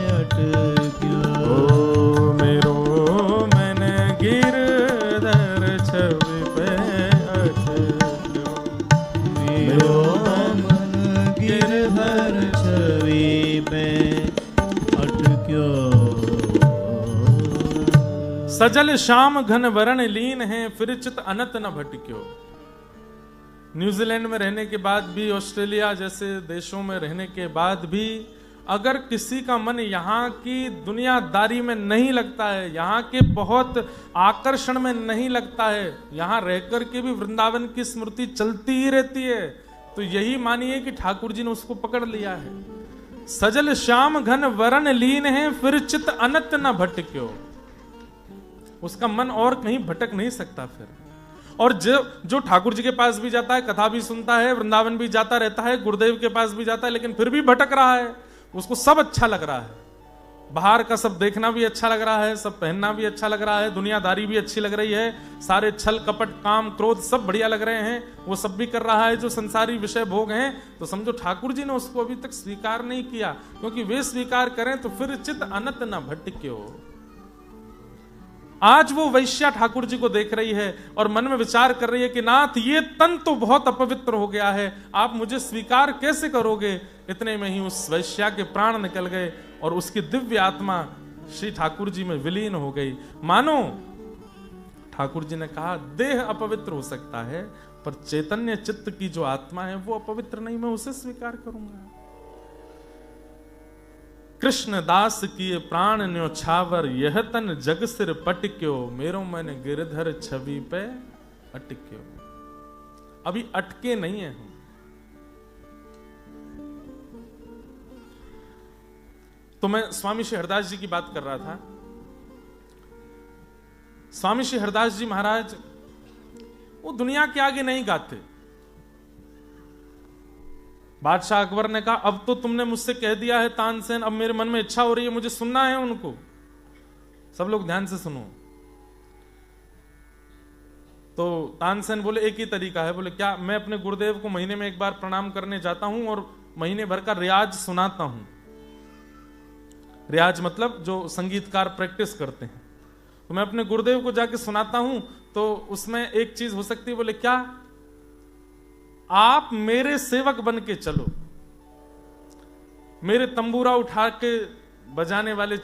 S2: अटक्यो।
S1: ओ मेरो मन गिरधर छवि पे अटक्यो,
S2: मेरो मन गिरधर छवि पे अटक्यो।
S1: सजल श्याम घन वरण लीन है, फिर चित अनत न भटक्यो। न्यूजीलैंड में रहने के बाद भी, ऑस्ट्रेलिया जैसे देशों में रहने के बाद भी, अगर किसी का मन यहाँ की दुनियादारी में नहीं लगता है, यहाँ के बहुत आकर्षण में नहीं लगता है, यहाँ रहकर के भी वृंदावन की स्मृति चलती ही रहती है, तो यही मानिए कि ठाकुर जी ने उसको पकड़ लिया है। सजल श्याम घन वरण लीन है, फिर चित अनत न भटक्यो। उसका मन और कहीं भटक नहीं सकता फिर। और जो ठाकुर जी के पास भी जाता है, कथा भी सुनता है, वृंदावन भी जाता रहता है, गुरुदेव के पास भी जाता है, लेकिन फिर भी भटक रहा है, उसको सब अच्छा लग रहा है। बाहर का सब देखना भी अच्छा लग रहा है, सब पहनना भी अच्छा लग रहा है, दुनियादारी भी अच्छी लग रही है, सारे छल कपट काम क्रोध सब बढ़िया लग रहे हैं, वो सब भी कर रहा है जो संसारी विषय भोग हैं। तो समझो ठाकुर जी ने उसको अभी तक स्वीकार नहीं किया, क्योंकि वे स्वीकार करें तो फिर चित अनत न भटक्यो। आज वो वैश्या ठाकुर जी को देख रही है और मन में विचार कर रही है कि नाथ ये तन तो बहुत अपवित्र हो गया है, आप मुझे स्वीकार कैसे करोगे। इतने में ही उस वैश्या के प्राण निकल गए और उसकी दिव्य आत्मा श्री ठाकुर जी में विलीन हो गई। मानो ठाकुर जी ने कहा देह अपवित्र हो सकता है पर चैतन्य चित्त की जो आत्मा है वो अपवित्र नहीं, मैं उसे स्वीकार करूंगा। कृष्ण दास किए प्राण न्योछावर, यह तन जग सिर पटक्यो, मेरो मन गिरधर छवि पे अटक्यो। अभी अटके नहीं है हम। तो मैं स्वामी श्री हरदास जी की बात कर रहा था। स्वामी श्री हरदास जी महाराज वो दुनिया के आगे नहीं गाते। बादशाह अकबर ने कहा अब तो तुमने मुझसे कह दिया है तानसेन, अब मेरे मन में इच्छा हो रही है, मुझे सुनना है उनको। सब लोग ध्यान से सुनो। तो तानसेन बोले एक ही तरीका है। बोले क्या? मैं अपने गुरुदेव को महीने में एक बार प्रणाम करने जाता हूं और महीने भर का रियाज सुनाता हूं। रियाज मतलब जो संगीतकार प्रैक्टिस करते हैं, तो मैं अपने गुरुदेव को जाके सुनाता हूं। तो उसमें एक चीज हो सकती है। बोले क्या? आप मेरे सेवक बन के चलो, मेरे तंबूरा उठा के बजाने वाले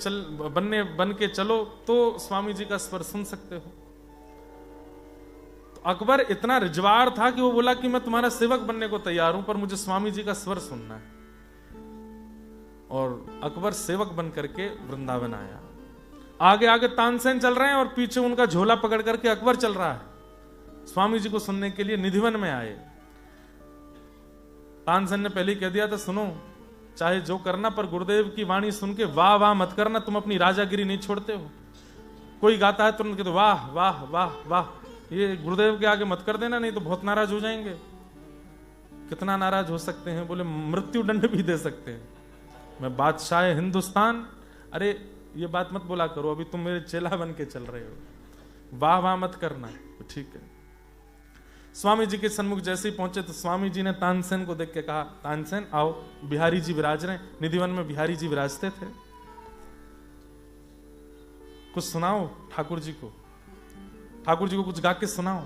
S1: बन के चलो तो स्वामी जी का स्वर सुन सकते हो। तो अकबर इतना रिजवार था कि वो बोला कि मैं तुम्हारा सेवक बनने को तैयार हूं पर मुझे स्वामी जी का स्वर सुनना है। और अकबर सेवक बन करके वृंदावन आया। आगे आगे तानसेन चल रहे हैं और पीछे उनका झोला पकड़ करके अकबर चल रहा है। स्वामी जी को सुनने के लिए निधिवन में आए। तानसेन ने पहले ही कह दिया था सुनो, चाहे जो करना पर गुरुदेव की वाणी सुन के वाह वाह मत करना, तुम अपनी राजागिरी नहीं छोड़ते हो। कोई गाता है तुरंत कहते वाह वाह वाह वाह, ये गुरुदेव के आगे मत कर देना, नहीं तो बहुत नाराज हो जाएंगे। कितना नाराज हो सकते हैं? बोले मृत्यु दंड भी दे सकते हैं। मैं बादशाह हिंदुस्तान, अरे ये बात मत बोला करो, अभी तुम मेरे चेला बन के चल रहे हो, वाह वाह मत करना। तो ठीक है। स्वामी जी के सन्मुख जैसे ही पहुंचे तो स्वामी जी ने तानसेन को देख के कहा तानसेन आओ, बिहारी जी विराज रहे। निधिवन में बिहारी जी विराजते थे। कुछ सुनाओ ठाकुर जी को, ठाकुर जी को कुछ गा के सुनाओ।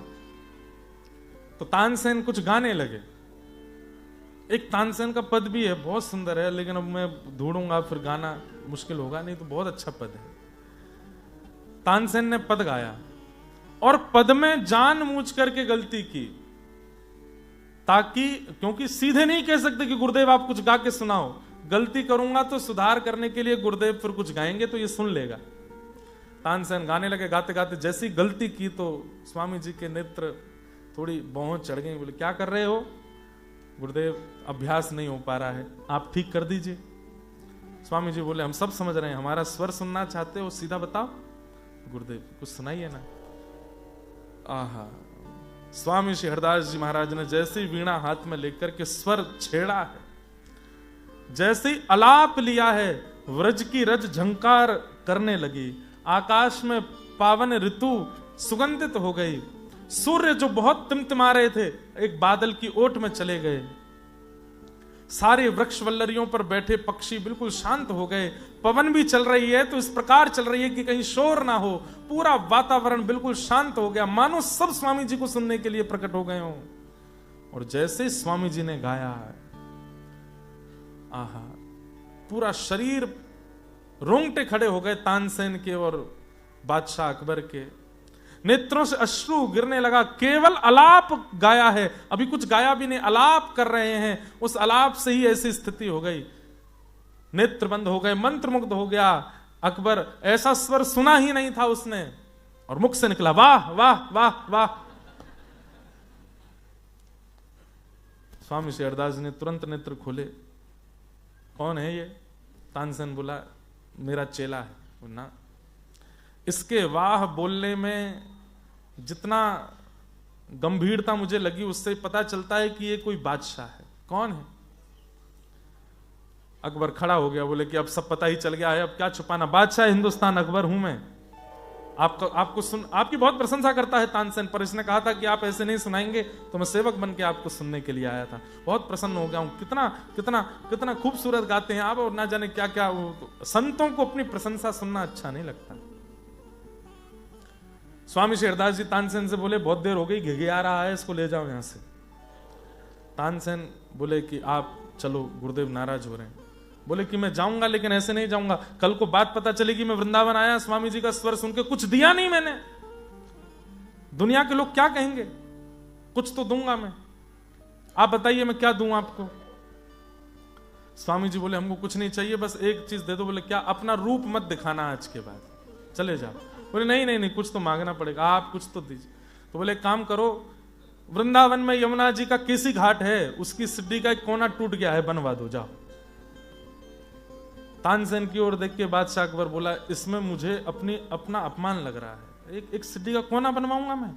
S1: तो तानसेन कुछ गाने लगे। एक तानसेन का पद भी है, बहुत सुंदर है, लेकिन अब मैं ढूंढूंगा फिर गाना मुश्किल होगा, नहीं तो बहुत अच्छा पद है। तानसेन ने पद गाया और पद में जानबूझ करके गलती की, ताकि क्योंकि सीधे नहीं कह सकते कि गुरुदेव आप कुछ गा के सुनाओ। गलती करूंगा तो सुधार करने के लिए गुरुदेव फिर कुछ गाएंगे तो ये सुन लेगा। तानसेन गाने लगे। गाते गाते जैसी गलती की तो स्वामी जी के नेत्र थोड़ी बहुत चढ़ गई। बोले क्या कर रहे हो? गुरुदेव अभ्यास नहीं हो पा रहा है, आप ठीक कर दीजिए। स्वामी जी बोले हम सब समझ रहे हैं, हमारा स्वर सुनना चाहते हो, सीधा बताओ। गुरुदेव कुछ सुनाइए ना। आहा, स्वामी श्री हरदास जी महाराज ने जैसे वीणा हाथ में लेकर के स्वर छेड़ा है, जैसे ही अलाप लिया है, व्रज की रज झंकार करने लगी। आकाश में पावन ऋतु सुगंधित हो गई। सूर्य जो बहुत टिमटिमा रहे थे एक बादल की ओट में चले गए। सारे वृक्ष वल्लरियों पर बैठे पक्षी बिल्कुल शांत हो गए। पवन भी चल रही है तो इस प्रकार चल रही है कि कहीं शोर ना हो। पूरा वातावरण बिल्कुल शांत हो गया, मानो सब स्वामी जी को सुनने के लिए प्रकट हो गए हों। और जैसे स्वामी जी ने गाया, आहा, पूरा शरीर रोंगटे खड़े हो गए तानसेन के और बादशाह अकबर के। नेत्रों से अश्रु गिरने लगा। केवल अलाप गाया है, अभी कुछ गाया भी नहीं, अलाप कर रहे हैं। उस अलाप से ही ऐसी स्थिति हो गई। नेत्र बंद हो गए, मंत्रमुग्ध हो गया अकबर। ऐसा स्वर सुना ही नहीं था उसने, और मुख से निकला वाह वाह वाह वाह। स्वामी श्री हरदास ने तुरंत नेत्र खोले। कौन है ये? तानसेन बोला मेरा चेला है ना। इसके वाह बोलने में जितना गंभीरता मुझे लगी उससे पता चलता है कि ये कोई बादशाह है। कौन है? अकबर खड़ा हो गया। बोले कि अब सब पता ही चल गया है, अब क्या छुपाना। बादशाह हिंदुस्तान अकबर हूं मैं। आपकी बहुत प्रशंसा करता है तानसेन, पर इसने कहा था कि आप ऐसे नहीं सुनाएंगे तो मैं सेवक बन के आपको सुनने के लिए आया था। बहुत प्रसन्न हो गया हूं। कितना कितना कितना खूबसूरत गाते हैं आप, और ना जाने क्या क्या। संतों को अपनी प्रशंसा सुनना अच्छा नहीं लगता। स्वामी शेरदास जी तानसेन से बोले बहुत देर हो गई, घिघिया रहा है, इसको ले जाओ यहां से। तानसेन बोले कि आप चलो, गुरुदेव नाराज हो रहे हैं। बोले कि मैं जाऊंगा लेकिन ऐसे नहीं जाऊंगा, कल को बात पता चलेगी मैं वृंदावन आया, स्वामी जी का स्वर सुन के कुछ दिया नहीं मैंने, दुनिया के लोग क्या कहेंगे, कुछ तो दूंगा मैं, आप बताइए मैं क्या दूं आपको। स्वामी जी बोले हमको कुछ नहीं चाहिए, बस एक चीज दे दो। बोले क्या? अपना रूप मत दिखाना आज के बाद, चले जाओ। बोले नहीं नहीं नहीं, कुछ तो मांगना पड़ेगा, आप कुछ तो दीजिए। तो बोले काम करो, वृंदावन में यमुना जी का केसी घाट है, उसकी सिड्डी का एक कोना टूट गया है, बनवा दो, जाओ। तानसेन की ओर देख के बादशाह अकबर बोला इसमें मुझे अपना अपमान लग रहा है, एक सिड्डी का कोना बनवाऊंगा मैं।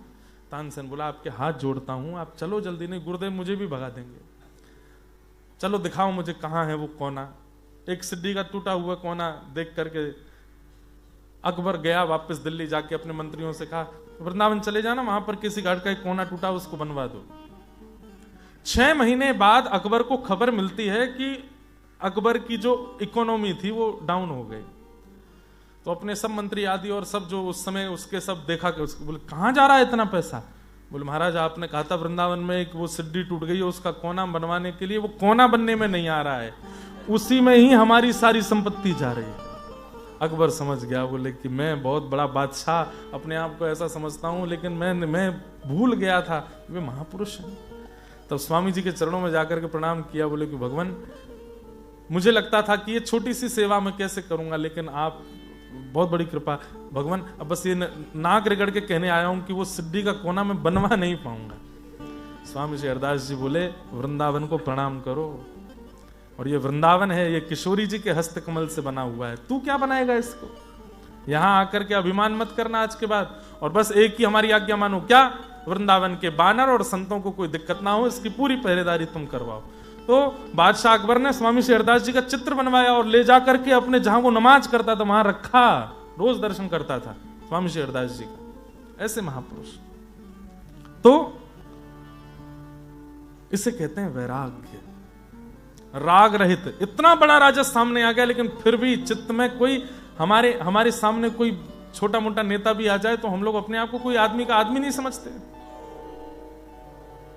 S1: तानसेन बोला आपके हाथ जोड़ता हूं, आप चलो जल्दी, नहीं गुरुदेव मुझे भी भगा देंगे, चलो दिखाओ मुझे कहां है वो कोना। एक सिड्डी का टूटा हुआ कोना देख करके अकबर गया वापस दिल्ली, जाके अपने मंत्रियों से कहा वृंदावन चले जाना, वहां पर किसी घाट का एक कोना टूटा, उसको बनवा दो। 6 महीने बाद अकबर को खबर मिलती है कि अकबर की जो इकोनॉमी थी वो डाउन हो गई। तो अपने सब मंत्री आदि और सब जो उस समय उसके सब देखा कि उसको बोले कहां जा रहा है इतना पैसा। बोले महाराज आपने कहा था वृंदावन में एक वो सिड्डी टूट गई है, उसका कोना बनवाने के लिए, वो कोना बनने में नहीं आ रहा है, उसी में ही हमारी सारी संपत्ति जा रही है। अकबर समझ गया, बोले कि मैं बहुत बड़ा बादशाह अपने आप को ऐसा समझता हूं, लेकिन मैं भूल गया था वे महापुरुष हैं। तब स्वामी जी के चरणों में जाकर के प्रणाम किया, बोले कि भगवान मुझे लगता था कि ये छोटी सी सेवा मैं कैसे करूंगा, लेकिन आप बहुत बड़ी कृपा भगवान, अब बस ये नाक रगड़ के कहने आया हूं कि वो सिड्डी का कोना मैं बनवा नहीं पाऊंगा। स्वामी जी हरदास जी बोले वृंदावन को प्रणाम करो, और ये वृंदावन है, ये किशोरी जी के हस्त कमल से बना हुआ है, तू क्या बनाएगा इसको। यहां आकर के अभिमान मत करना आज के बाद, और बस एक ही हमारी आज्ञा मानो, क्या वृंदावन के बानर और संतों को कोई दिक्कत ना हो, इसकी पूरी पहरेदारी तुम करवाओ। तो बादशाह अकबर ने स्वामी शेरदास जी का चित्र बनवाया और ले जाकर के अपने जहां वो नमाज करता था वहां रखा, रोज दर्शन करता था स्वामी शेरदास जी का। ऐसे महापुरुष, तो इसे कहते हैं वैराग्य, राग रहित। इतना बड़ा राजा सामने आ गया, लेकिन फिर भी चित्त में कोई हमारे सामने कोई छोटा मोटा नेता भी आ जाए तो हम लोग अपने आप को कोई आदमी का आदमी नहीं समझते।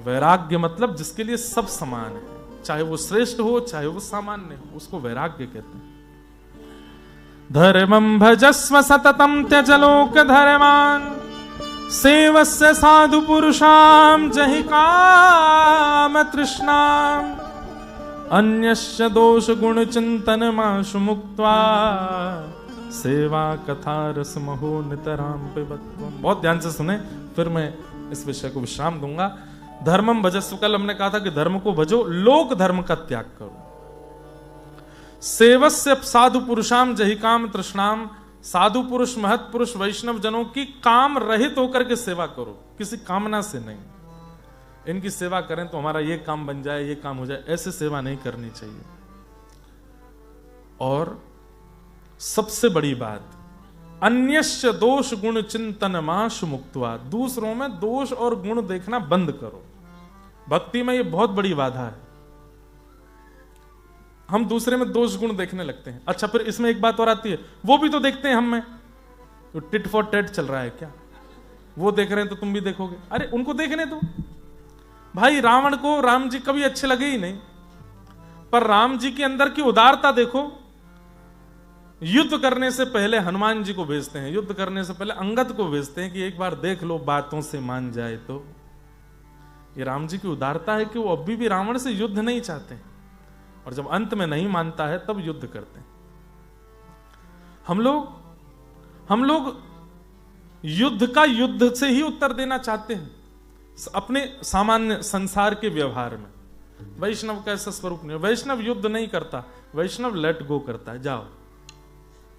S1: वैराग्य मतलब जिसके लिए सब समान है, चाहे वो श्रेष्ठ हो चाहे वो सामान्य हो, उसको वैराग्य कहते हैं। धर्मं भजस्व सततं त्यज लोक धर्मान्, सेवस्य साधु पुरुषां जहि काम तृष्णाम्, अन्यस्य दोष गुण चिंतन माशु मुक्त्वा, सेवा कथा रस महो नितराम पिबत्वम्। बहुत ध्यान से सुने, फिर मैं इस विषय को विश्राम दूंगा। धर्मम भजस्व, कल हमने कहा था कि धर्म को भजो, लोक धर्म का त्याग करो। सेवस्य साधु पुरुषाम जहि काम तृष्णाम, साधु पुरुष महत पुरुष वैष्णव जनों की काम रहित होकर के सेवा करो, किसी कामना से नहीं। इनकी सेवा करें तो हमारा ये काम बन जाए, ये काम हो जाए, ऐसे सेवा नहीं करनी चाहिए। और सबसे बड़ी बात, अन्यस्य दोष गुण चिंतन माशु मुक्त्वा, दूसरों में दोष और गुण देखना बंद करो। भक्ति में ये बहुत बड़ी बाधा है, हम दूसरे में दोष गुण देखने लगते हैं। अच्छा, फिर इसमें एक बात और आती है, वो भी तो देखते हैं हम में, तो टिट फॉर टेट चल रहा है क्या, वो देख रहे हैं तो तुम भी देखोगे। अरे उनको देखने दो भाई। रावण को राम जी कभी अच्छे लगे ही नहीं, पर राम जी के अंदर की उदारता देखो। युद्ध करने से पहले हनुमान जी को भेजते हैं, युद्ध करने से पहले अंगद को भेजते हैं कि एक बार देख लो, बातों से मान जाए तो। ये राम जी की उदारता है कि वो अभी भी रावण से युद्ध नहीं चाहते, और जब अंत में नहीं मानता है तब युद्ध करते हैं। हम लोग युद्ध का युद्ध से ही उत्तर देना चाहते हैं अपने सामान्य संसार के व्यवहार में। वैष्णव का ऐसा स्वरूप नहीं, वैष्णव युद्ध नहीं करता, वैष्णव लेट गो करता है। जाओ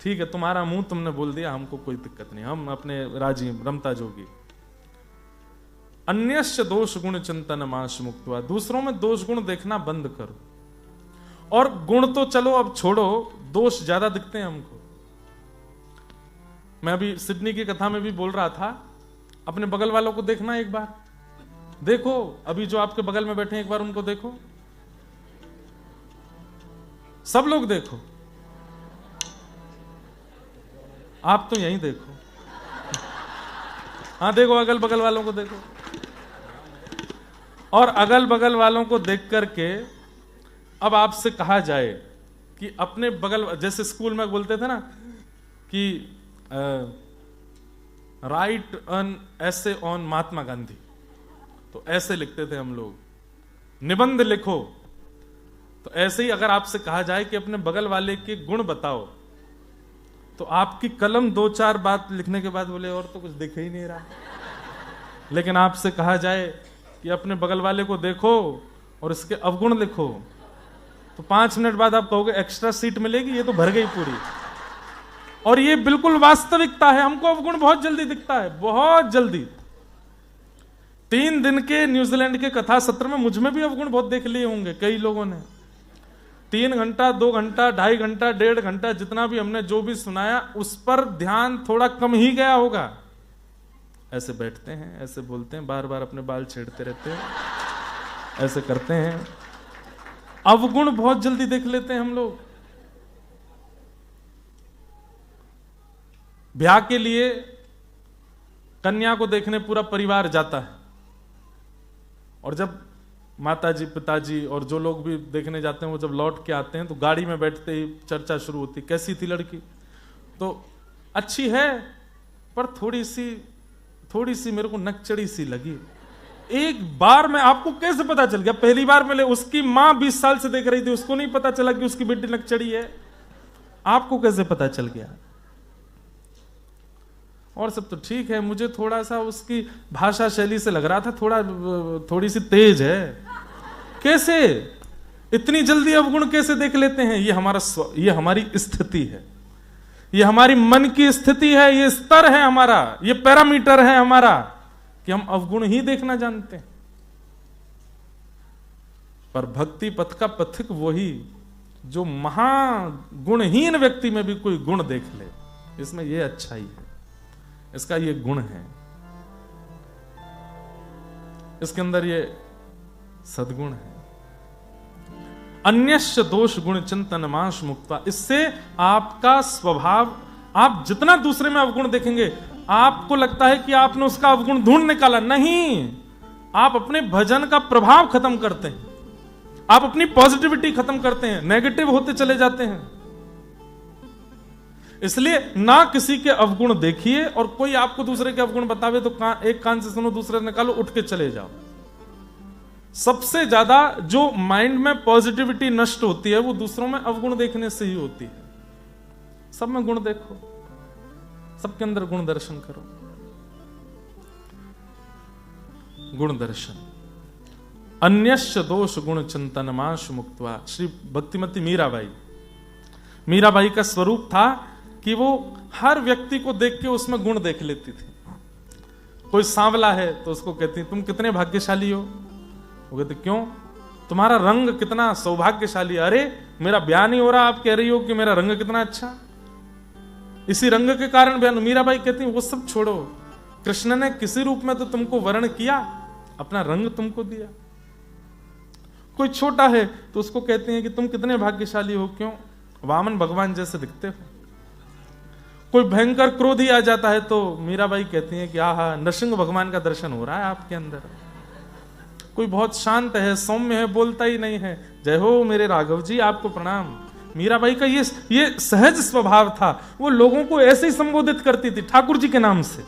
S1: ठीक है, तुम्हारा मुंह तुमने बोल दिया, हमको कोई दिक्कत नहीं, हम अपने राजी रमता जोगी। अन्यस्य दोष गुण चिंतन माश मुक्त्वा, दूसरों में दोष गुण देखना बंद करो। और गुण तो चलो अब छोड़ो, दोष ज्यादा दिखते हैं हमको। मैं अभी सिडनी की कथा में भी बोल रहा था, अपने बगल वालों को देखना, एक बार देखो, अभी जो आपके बगल में बैठे हैं एक बार उनको देखो, सब लोग देखो, आप तो यहीं देखो। हाँ देखो, अगल बगल वालों को देखो, और अगल बगल वालों को देख करके अब आपसे कहा जाए कि अपने बगल, जैसे स्कूल में बोलते थे ना कि राइट एन ऐसे ऑन महात्मा गांधी, तो ऐसे लिखते थे हम लोग, निबंध लिखो। तो ऐसे ही अगर आपसे कहा जाए कि अपने बगल वाले के गुण बताओ, तो आपकी कलम 2-4 बात लिखने के बाद बोले और तो कुछ दिख ही नहीं रहा। लेकिन आपसे कहा जाए कि अपने बगल वाले को देखो और इसके अवगुण लिखो, तो 5 मिनट बाद आप कहोगे एक्स्ट्रा सीट मिलेगी, ये तो भर गई पूरी। और ये बिल्कुल वास्तविकता है, हमको अवगुण बहुत जल्दी दिखता है, बहुत जल्दी। 3 दिन के न्यूजीलैंड के कथा सत्र में मुझ में भी अवगुण बहुत देख लिए होंगे कई लोगों ने। 3 घंटा, 2 घंटा, 2.5 घंटा, 1.5 घंटा, जितना भी हमने जो भी सुनाया उस पर ध्यान थोड़ा कम ही गया होगा। ऐसे बैठते हैं, ऐसे बोलते हैं, बार बार अपने बाल छेड़ते रहते हैं, ऐसे करते हैं, अवगुण बहुत जल्दी देख लेते हैं हम लोग। ब्याह के लिए कन्या को देखने पूरा परिवार जाता है, और जब माताजी, पिताजी और जो लोग भी देखने जाते हैं वो जब लौट के आते हैं तो गाड़ी में बैठते ही चर्चा शुरू होती, कैसी थी लड़की? तो अच्छी है पर थोड़ी सी मेरे को नकचड़ी सी लगी। एक बार में आपको कैसे पता चल गया? पहली बार मिले, उसकी मां 20 साल से देख रही थी, उसको नहीं पता चला कि उसकी बेटी नकचड़ी है? आपको कैसे पता चल गया? और सब तो ठीक है, मुझे थोड़ा सा उसकी भाषा शैली से लग रहा था थोड़ी सी तेज है। कैसे इतनी जल्दी अवगुण कैसे देख लेते हैं? ये हमारी स्थिति है, ये हमारी मन की स्थिति है, ये स्तर है हमारा, ये पैरामीटर है हमारा कि हम अवगुण ही देखना जानते हैं। पर भक्ति पथ का पथिक वही जो महागुणहीन व्यक्ति में भी कोई गुण देख ले, इसमें ये अच्छाई है, इसका ये गुण है, इसके अंदर ये सद्गुण है। अन्यश्च दोष गुण चिंतन मांस मुक्ता, इससे आपका स्वभाव, आप जितना दूसरे में अवगुण देखेंगे आपको लगता है कि आपने उसका अवगुण ढूंढ निकाला, नहीं, आप अपने भजन का प्रभाव खत्म करते हैं, आप अपनी पॉजिटिविटी खत्म करते हैं, नेगेटिव होते चले जाते हैं। इसलिए ना किसी के अवगुण देखिए, और कोई आपको दूसरे के अवगुण बतावे तो एक कान से सुनो, दूसरे निकालो, उठ के चले जाओ। सबसे ज्यादा जो माइंड में पॉजिटिविटी नष्ट होती है वो दूसरों में अवगुण देखने से ही होती है। सब में गुण देखो, सबके अंदर गुण दर्शन करो। गुण दर्शन, अन्यश्च दोष गुण चिंतन मांस मुक्त्वा। श्री भक्तिमती मीराबाई का स्वरूप था कि वो हर व्यक्ति को देख के उसमें गुण देख लेती थी। कोई सांवला है तो उसको कहती तुम कितने भाग्यशाली हो, वो कहते क्यों? तुम्हारा रंग कितना सौभाग्यशाली है। अरे मेरा ब्याह नहीं हो रहा, आप कह रही हो कि मेरा रंग कितना अच्छा, इसी रंग के कारण ब्याह। मीराबाई कहती वो सब छोड़ो, कृष्ण ने किसी रूप में तो तुमको वर्ण किया, अपना रंग तुमको दिया। कोई छोटा है तो उसको कहते हैं कि तुम कितने भाग्यशाली हो, क्यों? वामन भगवान जैसे दिखते हो। कोई भयंकर क्रोध ही आ जाता है तो मीराबाई कहती हैं कि आहा, नरसिंह भगवान का दर्शन हो रहा है आपके अंदर। कोई बहुत शांत है, सौम्य है, बोलता ही नहीं है, जय हो मेरे राघव जी, आपको प्रणाम। मीराबाई का ये सहज स्वभाव था, वो लोगों को ऐसे ही संबोधित करती थी ठाकुर जी के नाम से।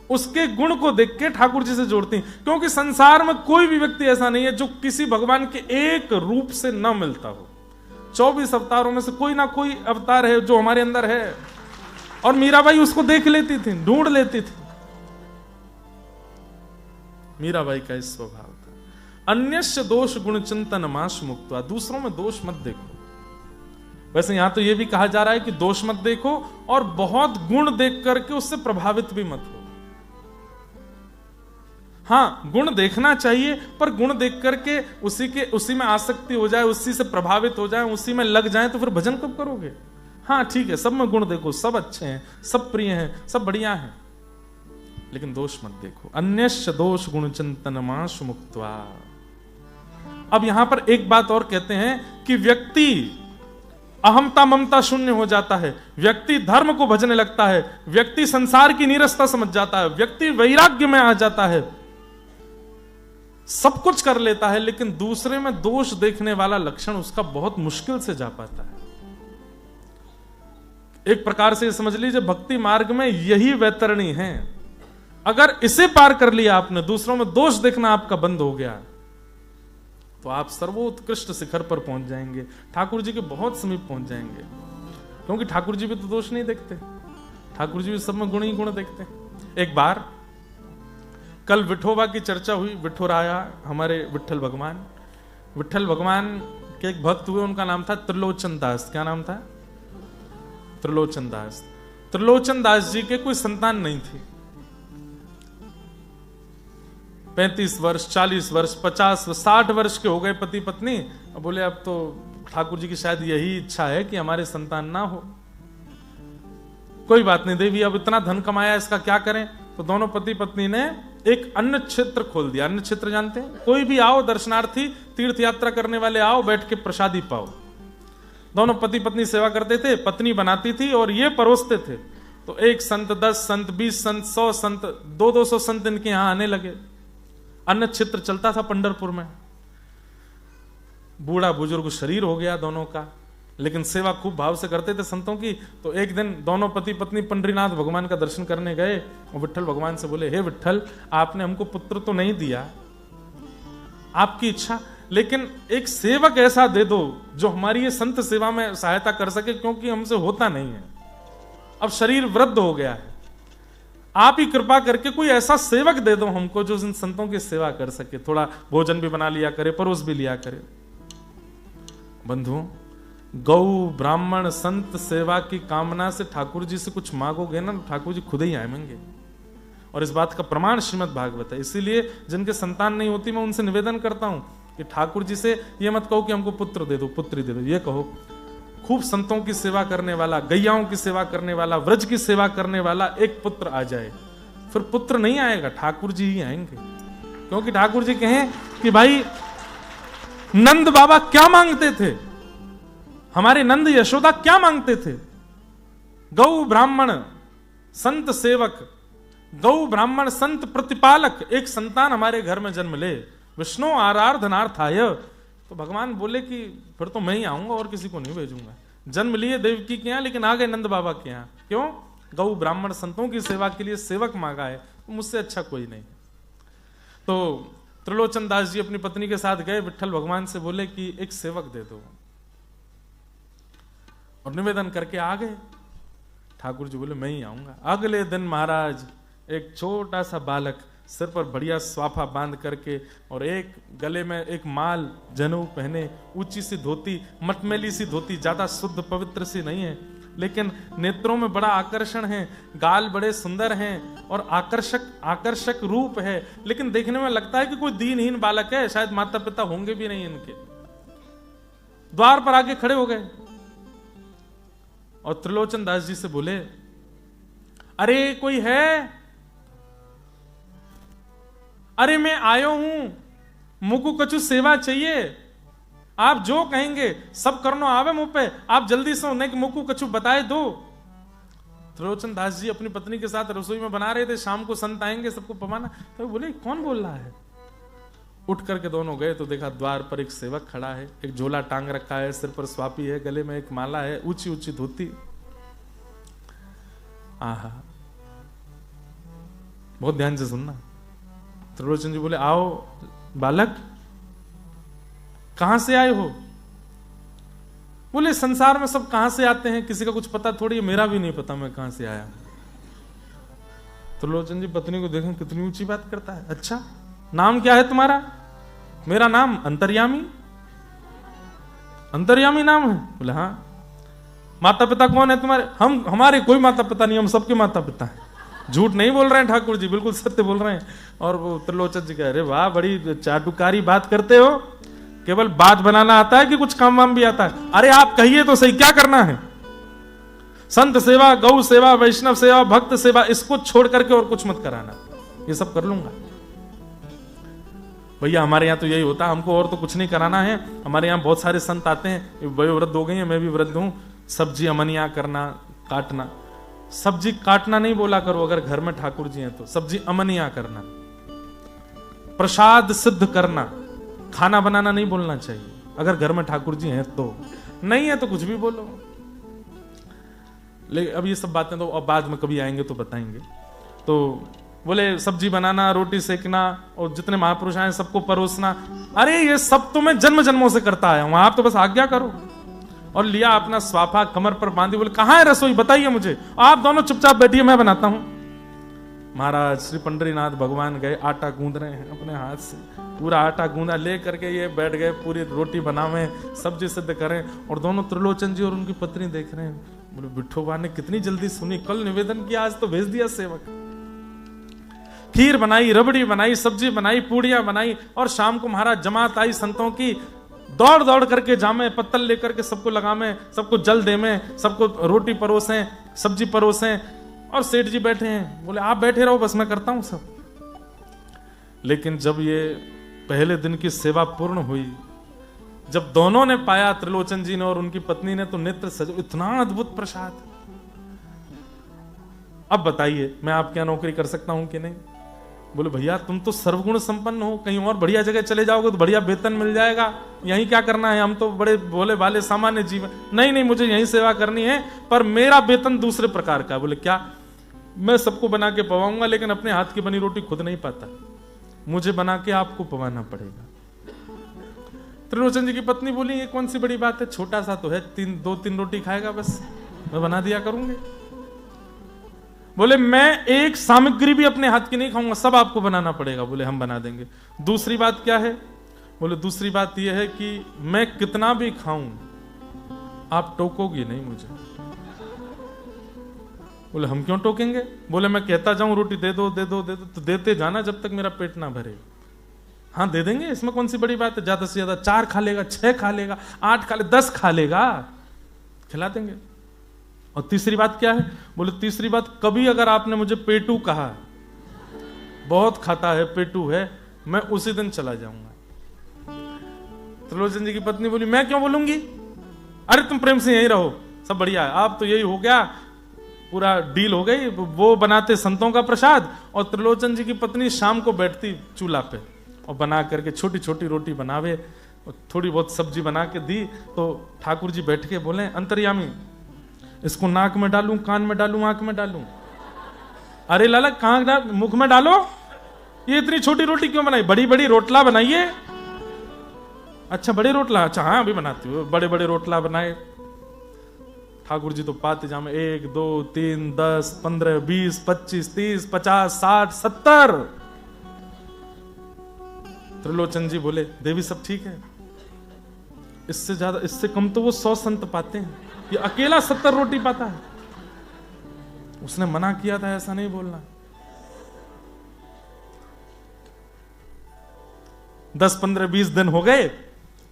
S1: उसके गुण को देख के ठाकुर जी से जोड़ती, क्योंकि संसार में कोई भी व्यक्ति ऐसा नहीं है जो किसी भगवान के एक रूप से न मिलता हो। 24 अवतारों में से कोई ना कोई अवतार है जो हमारे अंदर है, और मीराबाई उसको देख लेती थी, ढूंढ लेती थी। मीराबाई का इस स्वभाव था। अन्यश्च दोष गुण चिंतन मांस मुक्त्वा, दूसरों में दोष मत देखो। वैसे यहां तो यह भी कहा जा रहा है कि दोष मत देखो, और बहुत गुण देख करके उससे प्रभावित भी मत हो। हाँ, गुण देखना चाहिए, पर गुण देख करके उसी में आसक्ति हो जाए, उसी से प्रभावित हो जाए, उसी में लग जाए, तो फिर भजन कब करोगे? हाँ ठीक है, सब में गुण देखो, सब अच्छे हैं, सब प्रिय हैं, सब बढ़िया हैं, लेकिन दोष मत देखो। अन्यश्च दोष गुण चिंतन मांस मुक्त्वा। अब यहां पर एक बात और कहते हैं कि व्यक्ति अहमता ममता शून्य हो जाता है, व्यक्ति धर्म को भजने लगता है, व्यक्ति संसार की नीरसता समझ जाता है, व्यक्ति वैराग्य में आ जाता है, सब कुछ कर लेता है, लेकिन दूसरे में दोष देखने वाला लक्षण उसका बहुत मुश्किल से जा पाता है। एक प्रकार से समझ लीजिए भक्ति मार्ग में यही वैतरणी है। अगर इसे पार कर लिया आपने, दूसरों में दोष देखना आपका बंद हो गया, तो आप सर्वोत्कृष्ट शिखर पर पहुंच जाएंगे, ठाकुर जी के बहुत समीप पहुंच जाएंगे। क्योंकि ठाकुर जी भी तो दोष नहीं देखते, ठाकुर जी भी सब में गुण ही गुण देखते हैं। एक बार कल विठोबा की चर्चा हुई, विठोराया हमारे विठल भगवान के एक भक्त हुए, उनका नाम था त्रिलोचन दास। क्या नाम था? त्रिलोचन दास। त्रिलोचन दास जी के कोई संतान नहीं थी। 35 वर्ष, 40 वर्ष, 50, 60 वर्ष के हो गए पति पत्नी। अब बोले अब तो ठाकुर जी की शायद यही इच्छा है कि हमारे संतान ना हो। कोई बात नहीं देवी, अब इतना धन कमाया, इसका क्या करें? तो दोनों पति पत्नी ने एक अन्न क्षेत्र खोल दिया। अन्न क्षेत्र जानते हैं? कोई भी आओ, दर्शनार्थी तीर्थ यात्रा करने वाले आओ, बैठ के प्रसादी पाओ। दोनों पति पत्नी सेवा करते थे, पत्नी बनाती थी और ये परोसते थे। तो एक संत, 10 संत, 20 संत, 100 संत, 200 संत इनके यहां आने लगे। अन्न क्षेत्र चलता था पंढरपुर में। बूढ़ा बुजुर्ग शरीर हो गया दोनों का, लेकिन सेवा खूब भाव से करते थे संतों की। तो एक दिन दोनों पति पत्नी पंडरीनाथ भगवान का दर्शन करने गए और विठल भगवान से बोले, हे विठल, आपने हमको पुत्र तो नहीं दिया, आपकी इच्छा, लेकिन एक सेवक ऐसा दे दो जो हमारी ये संत सेवा में सहायता कर सके, क्योंकि हमसे होता नहीं है, अब शरीर वृद्ध हो गया है। आप ही कृपा करके कोई ऐसा सेवक दे दो हमको जो इन संतों की सेवा कर सके, थोड़ा भोजन भी बना लिया करे, परोस भी लिया करे। बंधुओं, गौ ब्राह्मण संत सेवा की कामना से ठाकुर जी से कुछ मांगोगे ना, ठाकुर जी खुद ही आएंगे। और इस बात का प्रमाण श्रीमद् भागवत है। इसीलिए जिनके संतान नहीं होती, मैं उनसे निवेदन करता हूं कि ठाकुर जी से ये मत कहो कि हमको पुत्र दे दो, पुत्री दे दो। ये कहो खूब संतों की सेवा करने वाला, गैयाओं की सेवा करने वाला, व्रज की सेवा करने वाला एक पुत्र आ जाए। फिर पुत्र नहीं आएगा, ठाकुर जी ही आएंगे। क्योंकि ठाकुर जी कहें कि भाई नंद बाबा क्या मांगते थे, हमारे नंद यशोदा क्या मांगते थे? गौ ब्राह्मण संत सेवक, गौ ब्राह्मण संत प्रतिपालक, एक संतान हमारे घर में जन्म ले, विष्णु आराधनार्थाय। तो भगवान बोले कि फिर तो मैं ही आऊंगा और किसी को नहीं भेजूंगा। जन्म लिए देवकी के यहां, लेकिन आ गए नंद बाबा के यहां। क्यों? गौ ब्राह्मण संतों की सेवा के लिए सेवक मांगा है, तो मुझसे अच्छा कोई नहीं। तो त्रिलोचन दास जी अपनी पत्नी के साथ गए, विठल भगवान से बोले कि एक सेवक दे दो, और निवेदन करके आ गए। ठाकुर जी बोले मैं ही आऊंगा। अगले दिन महाराज एक छोटा सा बालक सिर पर बढ़िया स्वाफा बांध करके और एक गले में एक माल जनेऊ पहने, ऊंची सी धोती, मटमैली सी धोती, ज्यादा शुद्ध पवित्र सी नहीं है, लेकिन नेत्रों में बड़ा आकर्षण है, गाल बड़े सुंदर हैं और आकर्षक रूप है, लेकिन देखने में लगता है कि कोई दीनहीन बालक है, शायद माता पिता होंगे भी नहीं इनके। द्वार पर आके खड़े हो गए और त्रिलोचन दास जी से बोले, अरे कोई है? अरे मैं आयो हूं, मुझको कछु सेवा चाहिए, आप जो कहेंगे सब करनो आवे मुंह पे, आप जल्दी से उन्हें मुझको कछु बताए दो। त्रिलोचन दास जी अपनी पत्नी के साथ रसोई में बना रहे थे, शाम को संत आएंगे सबको पवाना। तो बोले कौन बोल रहा है? उठ करके दोनों गए तो देखा द्वार पर एक सेवक खड़ा है, एक झोला टांग रखा है, सिर पर स्वापी है, गले में एक माला है, ऊंची ऊंची धोती। आहा, बहुत ध्यान से सुनना। त्रिलोचन जी बोले, आओ बालक, कहां से आए हो? बोले संसार में सब कहां से आते हैं, किसी का कुछ पता थोड़ी है, मेरा भी नहीं पता मैं कहां से आया। त्रिलोचन जी पत्नी को देखें कितनी ऊंची बात करता है। अच्छा, नाम क्या है तुम्हारा? मेरा नाम अंतर्यामी। अंतर्यामी नाम है? बोले हाँ। माता पिता कौन है तुम्हारे? हमारे कोई माता पिता नहीं, हम सबके माता पिता हैं। झूठ नहीं बोल रहे हैं ठाकुर जी, बिल्कुल सत्य बोल रहे हैं। और वो त्रिलोचन जी कह रहे, वाह बड़ी चाटुकारी बात करते हो, केवल बात बनाना आता है कि कुछ काम वाम भी आता है? अरे आप कहिए तो सही, क्या करना है? संत सेवा, गौ सेवा, वैष्णव सेवा, भक्त सेवा, इसको छोड़ करके और कुछ मत कराना, ये सब कर लूंगा। भैया हमारे यहाँ तो यही होता है, हमको और तो कुछ नहीं कराना है, हमारे यहाँ बहुत सारे संत आते हैं, वयोवृद्ध हो गई हैं, मैं भी वृद्ध हूँ, सब्जी अमनिया करना, काटना। सब्जी काटना नहीं बोला करो अगर घर में ठाकुर जी हैं तो, सब्जी अमनिया करना, प्रसाद सिद्ध करना, खाना बनाना नहीं बोलना चाहिए अगर घर में ठाकुर जी हैं तो, नहीं है तो कुछ भी बोलो। लेकिन अब ये सब बातें तो अब बाद में कभी आएंगे तो बताएंगे। तो बोले सब्जी बनाना, रोटी सेकना, और जितने महापुरुष आए सबको परोसना, अरे ये सब तो मैं जन्म जन्मों से करता आया हूं, आप तो बस आज्ञा करो। और लिया अपना स्वाफा कमर पर बांधी, बोले कहां है रसोई, बताइए मुझे, आप दोनों चुपचाप बैठिए मैं बनाता हूं। महाराज श्री पंडरीनाथ भगवान गए, आटा गूंद रहे हैं अपने हाथ से, पूरा आटा गूंदा ले करके ये बैठ गए, पूरी रोटी बनावे, सब्जी सिद्ध करें, और दोनों त्रिलोचन जी और उनकी पत्नी देख रहे हैं। बोले विठोबा ने कितनी जल्दी सुनी, कल निवेदन किया आज तो भेज दिया सेवक। खीर बनाई, रबड़ी बनाई, सब्जी बनाई, पूड़ियां बनाई, और शाम को महाराज जमात आई संतों की, दौड़ दौड़ करके जामे, पत्तल लेकर के सबको लगामे, सबको जल दे में, सबको रोटी परोसें, सब्जी परोसें, और सेठ जी बैठे हैं, बोले आप बैठे रहो बस मैं करता हूं सब। लेकिन जब ये पहले दिन की सेवा पूर्ण हुई, जब दोनों ने पाया, त्रिलोचन जी ने और उनकी पत्नी ने, तो नेत्र सजो, इतना अद्भुत प्रसाद। अब बताइए मैं आपके यहां नौकरी कर सकता हूं कि नहीं? बोले भैया तुम तो सर्वगुण संपन्न हो, कहीं और बढ़िया जगह चले जाओगे तो बढ़िया वेतन मिल जाएगा, यहीं क्या करना है, हम तो बड़े भोले भाले सामान्य जीवन। नहीं नहीं मुझे यहीं सेवा करनी है, पर मेरा वेतन दूसरे प्रकार का। बोले क्या? मैं सबको बना के पवाऊंगा, लेकिन अपने हाथ की बनी रोटी खुद नहीं पाता, मुझे बना के आपको पवाना पड़ेगा। त्रिलोचन जी की पत्नी बोली ये कौन सी बड़ी बात है, छोटा सा तो है, 2-3 रोटी खाएगा बस, मैं बना दिया करूंगी। बोले मैं एक सामग्री भी अपने हाथ की नहीं खाऊंगा, सब आपको बनाना पड़ेगा। बोले हम बना देंगे। दूसरी बात क्या है? बोले दूसरी बात यह है कि मैं कितना भी खाऊं आप टोकोगी नहीं मुझे। बोले हम क्यों टोकेंगे? बोले मैं कहता जाऊं रोटी दे दो दे दो दे दो, तो देते जाना जब तक मेरा पेट ना भरे। हाँ दे देंगे, इसमें कौन सी बड़ी बात है, ज्यादा से ज्यादा 4 खा लेगा, 6 खा लेगा, 8 खा लेगा, 10 खा लेगा, खिला देंगे। और तीसरी बात क्या है? बोले तीसरी बात, कभी अगर आपने मुझे पेटू कहा, बहुत खाता है, पेटू है, मैं उसी दिन चला जाऊंगा। त्रिलोचन जी की पत्नी बोली मैं क्यों बोलूंगी, अरे तुम प्रेम से यहीं रहो, सब बढ़िया है। आप तो यही हो गया, पूरा डील हो गई। वो बनाते संतों का प्रसाद, और त्रिलोचन जी की पत्नी शाम को बैठती चूल्हा पे और बना करके छोटी छोटी रोटी बनावे, और थोड़ी बहुत सब्जी बना के दी, तो ठाकुर जी बैठ के बोले अंतर्यामी इसको नाक में डालूं, कान में डालूं, आंख में डालूं? अरे लाला कहां डाल, मुख में डालो। ये इतनी छोटी रोटी क्यों बनाई? बड़ी बड़ी रोटला बनाइए। अच्छा बड़े रोटला, अच्छा हाँ अभी बनाती हूँ। बड़े बड़े रोटला बनाए। ठाकुर जी तो पाते जामे 1 2 3 10 15 20 25 30 50 60 70। त्रिलोचन जी बोले देवी सब ठीक है, इससे ज्यादा इससे कम तो वो 100 संत पाते हैं, ये अकेला 70 रोटी पाता है। उसने मना किया था ऐसा नहीं बोलना। 10 15 20 दिन हो गए।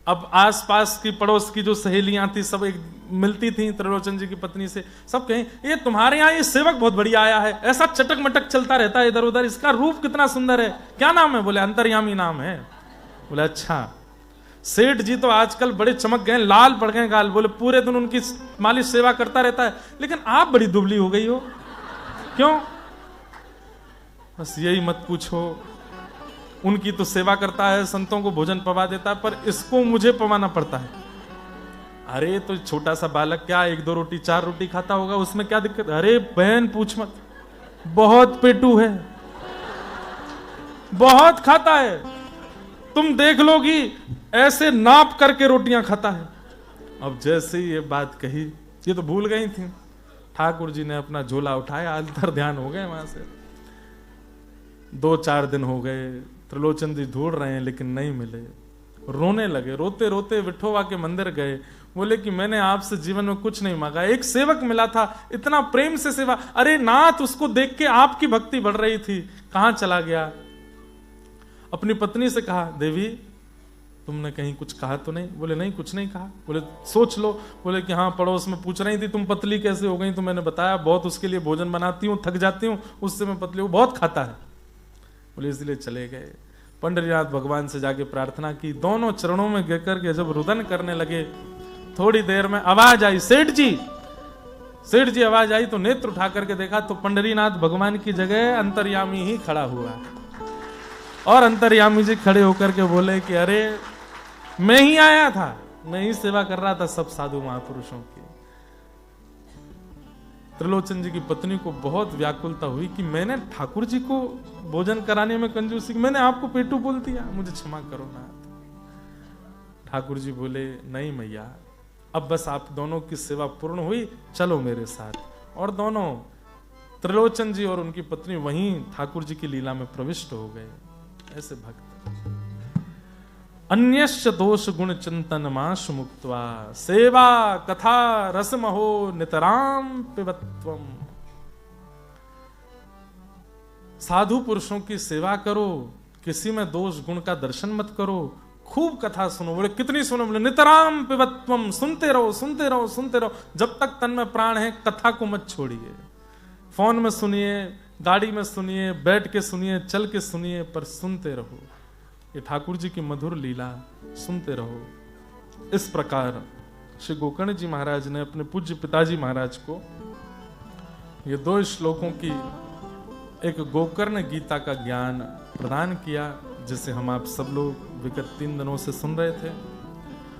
S1: अब आसपास की पड़ोस की जो सहेलियां थी सब एक मिलती थी त्रिलोचन जी की पत्नी से, सब कहें ये तुम्हारे यहाँ ये सेवक बहुत बढ़िया आया है, ऐसा चटक मटक चलता रहता है इधर उधर, इसका रूप कितना सुंदर है, क्या नाम है? बोले अंतर्यामी नाम है। बोले अच्छा। सेठ जी तो आजकल बड़े चमक गए, लाल पड़ गए गाल। बोले पूरे दिन उनकी मालिश सेवा करता रहता है, लेकिन आप बड़ी दुबली हो गई हो, क्यों? बस यही मत पूछो, उनकी तो सेवा करता है, संतों को भोजन पवा देता है, पर इसको मुझे पवाना पड़ता है। अरे तो छोटा सा बालक क्या 1 2 रोटी 4 रोटी खाता होगा, उसमें क्या दिक्कत? अरे बहन पूछ मत, बहुत पेटू है, बहुत खाता है, तुम देख लोगी ऐसे नाप करके रोटियां खाता है। अब जैसे ही ये बात कही, ये तो भूल गई थी, ठाकुर जी ने अपना झोला उठाया, अंतर ध्यान हो गए वहां से। 2-4 दिन हो गए, त्रिलोचन जी ढूंढ रहे हैं लेकिन नहीं मिले, रोने लगे। रोते रोते विठोबा के मंदिर गए, बोले कि मैंने आपसे जीवन में कुछ नहीं मांगा, एक सेवक मिला था, इतना प्रेम से सेवा, अरे नाथ उसको देख के आपकी भक्ति बढ़ रही थी, कहां चला गया? अपनी पत्नी से कहा देवी तुमने कहीं कुछ कहा तो नहीं? बोले नहीं कुछ नहीं कहा। बोले सोच लो। बोले कि हाँ पड़ोस में पूछ रही थी तुम पतली कैसे हो गई, तो मैंने बताया बहुत उसके लिए भोजन बनाती हूँ, थक जाती हूँ, उससे मैं पतली हूँ, बहुत खाता है। बोले इसलिए चले गए। पंडरीनाथ भगवान से जाके प्रार्थना की, दोनों चरणों में गिर करके जब रुदन करने लगे, थोड़ी देर में आवाज आई, सेठ जी, सेठ जी आवाज आई तो नेत्र उठा करके देखा तो पंडरीनाथ भगवान की जगह अंतर्यामी ही खड़ा हुआ। और अंतर्यामी जी खड़े होकर के बोले कि अरे मैं ही आया था, मैं ही सेवा कर रहा था सब साधु महापुरुषों की। त्रिलोचन जी की पत्नी को बहुत व्याकुलता हुई कि मैंने ठाकुर जी को भोजन कराने में कंजूसी, मैंने आपको पेटू बोल दिया, मुझे क्षमा करो नाथ। ठाकुर जी बोले नहीं मैया, अब बस आप दोनों की सेवा पूर्ण हुई, चलो मेरे साथ। और दोनों त्रिलोचन जी और उनकी पत्नी वहीं ठाकुर जी की लीला में प्रविष्ट हो गए। ऐसे भक्त अन्यश्च दोष गुण चिंतन माश मुक्त्वा सेवा कथा रसमहो नितराम पिबत्वम। साधु पुरुषों की सेवा करो, किसी में दोष गुण का दर्शन मत करो, खूब कथा सुनो। बोले कितनी सुनो? बोले नितराम पिबत्वम, सुनते रहो सुनते रहो सुनते रहो, जब तक तन में प्राण है कथा को मत छोड़िए। फोन में सुनिए, गाड़ी में सुनिए, बैठ के सुनिए, चल के सुनिए, पर सुनते रहो। ये ठाकुर जी की मधुर लीला सुनते रहो। इस प्रकार श्री गोकर्ण जी महाराज ने अपने पूज्य पिताजी महाराज को ये 2 श्लोकों की एक गोकर्ण गीता का ज्ञान प्रदान किया, जिसे हम आप सब लोग विगत 3 दिनों से सुन रहे थे।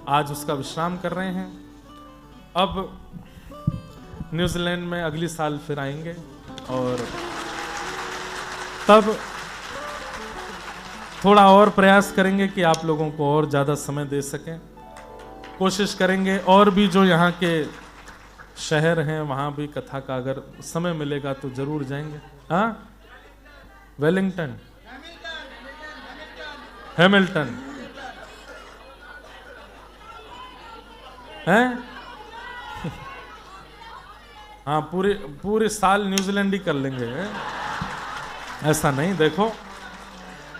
S1: आज उसका विश्राम कर रहे हैं। अब न्यूजीलैंड में अगली साल फिर आएंगे और तब थोड़ा और प्रयास करेंगे कि आप लोगों को और ज्यादा समय दे सकें। कोशिश करेंगे और भी जो यहाँ के शहर हैं वहां भी कथा का अगर समय मिलेगा तो जरूर जाएंगे। हाँ, वेलिंगटन, हैमिल्टन हैं? हाँ, पूरे साल न्यूजीलैंड ही कर लेंगे, ऐसा नहीं। देखो,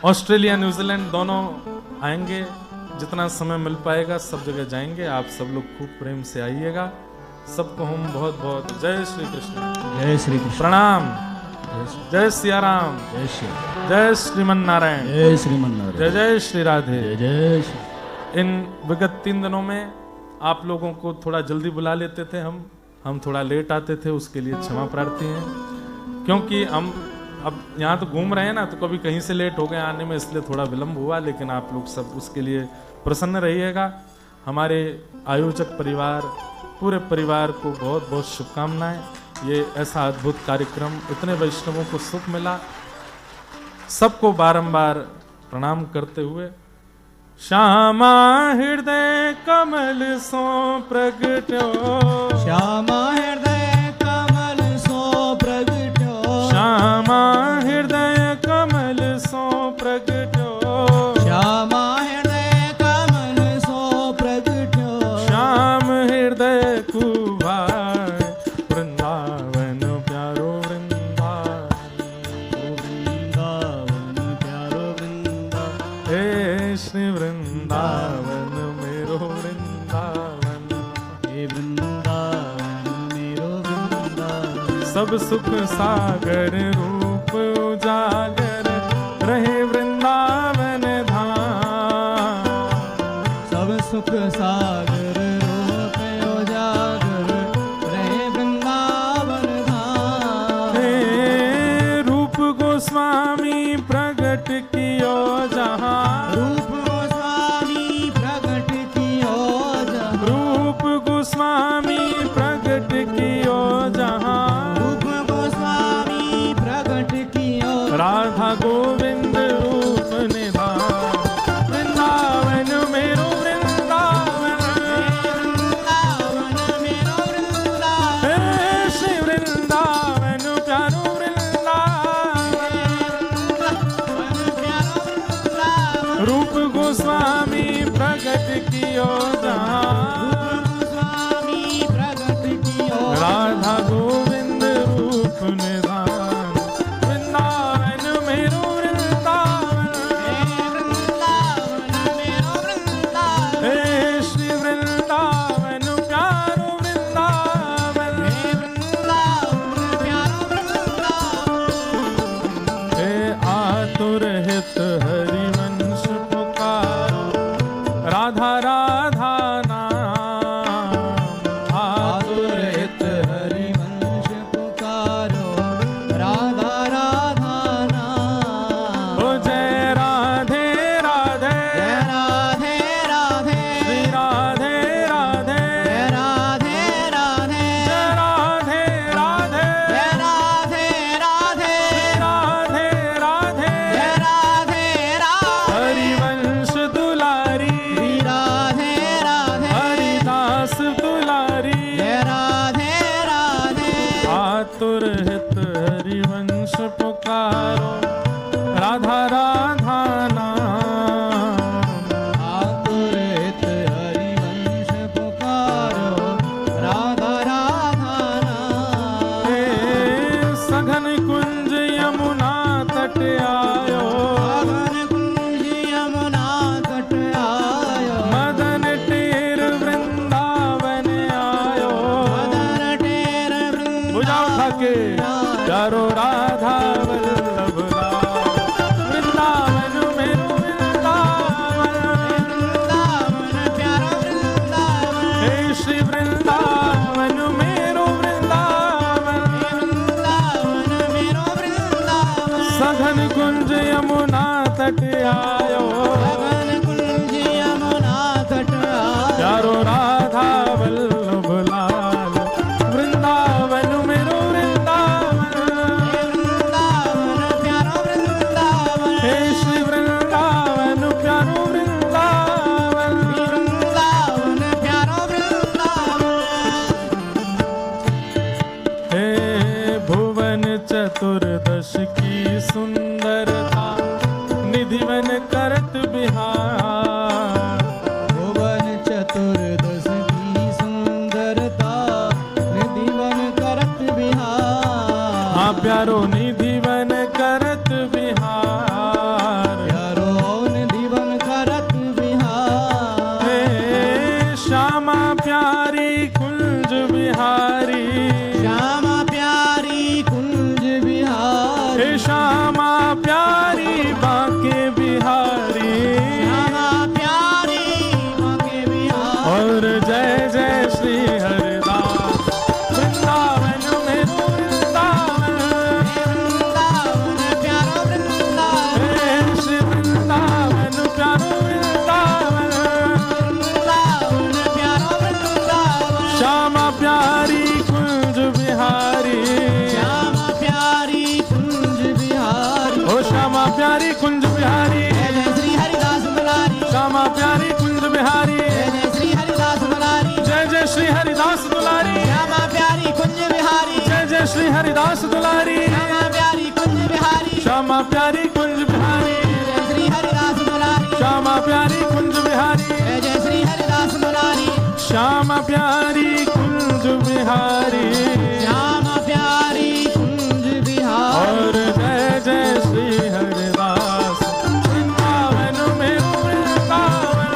S1: ऑस्ट्रेलिया न्यूजीलैंड दोनों आएंगे, जितना समय मिल पाएगा सब जगह जाएंगे। आप सब लोग खूब प्रेम से आइएगा। सबको हम बहुत बहुत जय श्री कृष्ण,
S2: जय श्री कृष्ण,
S1: प्रणाम, जय सिया राम,
S2: जय श्री,
S1: जय श्रीमन नारायण,
S2: जय श्रीमन नारायण,
S1: जय जय श्री राधे।
S2: जय जय श्री।
S1: इन विगत 3 दिनों में आप लोगों को थोड़ा जल्दी बुला लेते थे, हम थोड़ा लेट आते थे, उसके लिए क्षमा प्रार्थी हैं। क्योंकि हम अब यहाँ तो घूम रहे हैं ना, तो कभी कहीं से लेट हो गए आने में, इसलिए थोड़ा विलंब हुआ। लेकिन आप लोग सब उसके लिए प्रसन्न रहिएगा। हमारे आयोजक परिवार, पूरे परिवार को बहुत बहुत शुभकामनाएं। ये ऐसा अद्भुत कार्यक्रम, इतने वैष्णवों को सुख मिला, सबको बारंबार प्रणाम करते हुए श्यामा हृदय कमल सो प्रगट्यो,
S2: श्यामा हृदय कमल सो प्रगट्यो,
S1: श्यामा हृदय कमल सो प्रगट्यो,
S2: श्यामा हृदय कमल सो प्रगट्यो,
S1: श्याम हृदय कुभार वृंदावन प्यारो वृंदावन,
S2: वृंदावन प्यारो वृंदावन,
S1: हे श्री वृंदावन मेरो वृंदावन,
S2: हे वृंदावन मेरो वृंदावन,
S1: सब सुख सागर रूप उजागर रहे वृंदावन धाम,
S2: सब सुख सागर रूप उजागर रहे वृंदावन धाम,
S1: हे रूप गोस्वामी प्रगट कियो जहाँ,
S2: रूप गोस्वामी प्रगट कियो जहाँ,
S1: रूप गोस्वामी प्रगट कियो जहाँ,
S2: रूप गोस्वामी प्रगट कियो,
S1: राधा गोविंद रूप निधान, वृंदावन मेरो वृंदावन, चतुर हित हरिवंश पुकारो, राधा राधा नाम।
S2: आतुर हित हरिवंश पुकारो, राधा राधा नाम।
S1: हे सघन कुंज यमुना तट आयो,
S2: सघन कुंज यमुना तट आयो,
S1: मदन टेर वृंदावन आयो।
S2: मदन टेर
S1: बुझाओ ठाके प्यारो राधा वल्लभ लाल, वृंदावन मेरो वृंदावन,
S2: वृंदावन प्यारा वृंदावन।
S1: हे श्री वृंदावन मेरो वृंदावन।
S2: वृंदावन मेरो वृंदावन।
S1: सघन कुंज यमुना तट आयो,
S2: सघन कुंज यमुना तट आयो,
S1: प्यारो राधा वल्लभ लाल, वृंदावन मेरो वृंदावन।
S2: वृंदावन प्यारा वृंदावन।
S1: हे श्री वृंदावन प्यारो वृंदावन।
S2: वृंदावन प्यारा वृंदावन।
S1: हे भुवन चतुर्दश की सुंदरता, निधिवन करत बिहार।
S2: भुवन चतुर्दश की सुंदरता, निधिवन करत बिहार।
S1: हाँ प्यारो निधिवन करत बिहार।
S2: प्यारो निधिवन करत बिहार।
S1: हे श्यामा प्यारी कुंज बिहारी,
S2: श्यामा प्यारी कुंज बिहारी।
S1: हे श्यामा प्यारी बांके बिहारी।
S2: श्यामा प्यारी बांके बिहारी।
S1: और जय जय श्री हरिदास, वृंदावन मेरो वृंदावन।
S2: वृंदावन प्यारा वृंदावन।
S1: हे श्री वृंदावन प्यारो वृंदावन।
S2: वृंदावन प्यारा वृंदावन।
S1: श्यामा प्यारी कुंज बिहारी।
S2: श्यामा प्यारी कुंज बिहारी।
S1: ओ श्यामा प्यारी कुंज बिहारी,
S2: जय जय श्री हरिदास दुलारी।
S1: श्यामा प्यारी कुंज बिहारी।
S2: जय जय श्री हरिदास दुलारी।
S1: जय जय श्री हरिदास दुलारी।
S2: श्यामा प्यारी कुंज बिहारी।
S1: जय जय श्री हरिदास दुलारी।
S2: श्यामा प्यारी कुंज बिहारी।
S1: श्यामा प्यारी कुंज बिहारी।
S2: जय जय श्री हरिदास दुलारी।
S1: श्यामा प्यारी कुंज बिहारी।
S2: जय जय श्री हरिदास दुलारी।
S1: श्यामा प्यारी कुंज बिहारी।
S2: श्यामा प्यारी कुंज बिहारी।
S1: और जय जय श्री हरिदास, वृंदावन मेरो वृंदावन।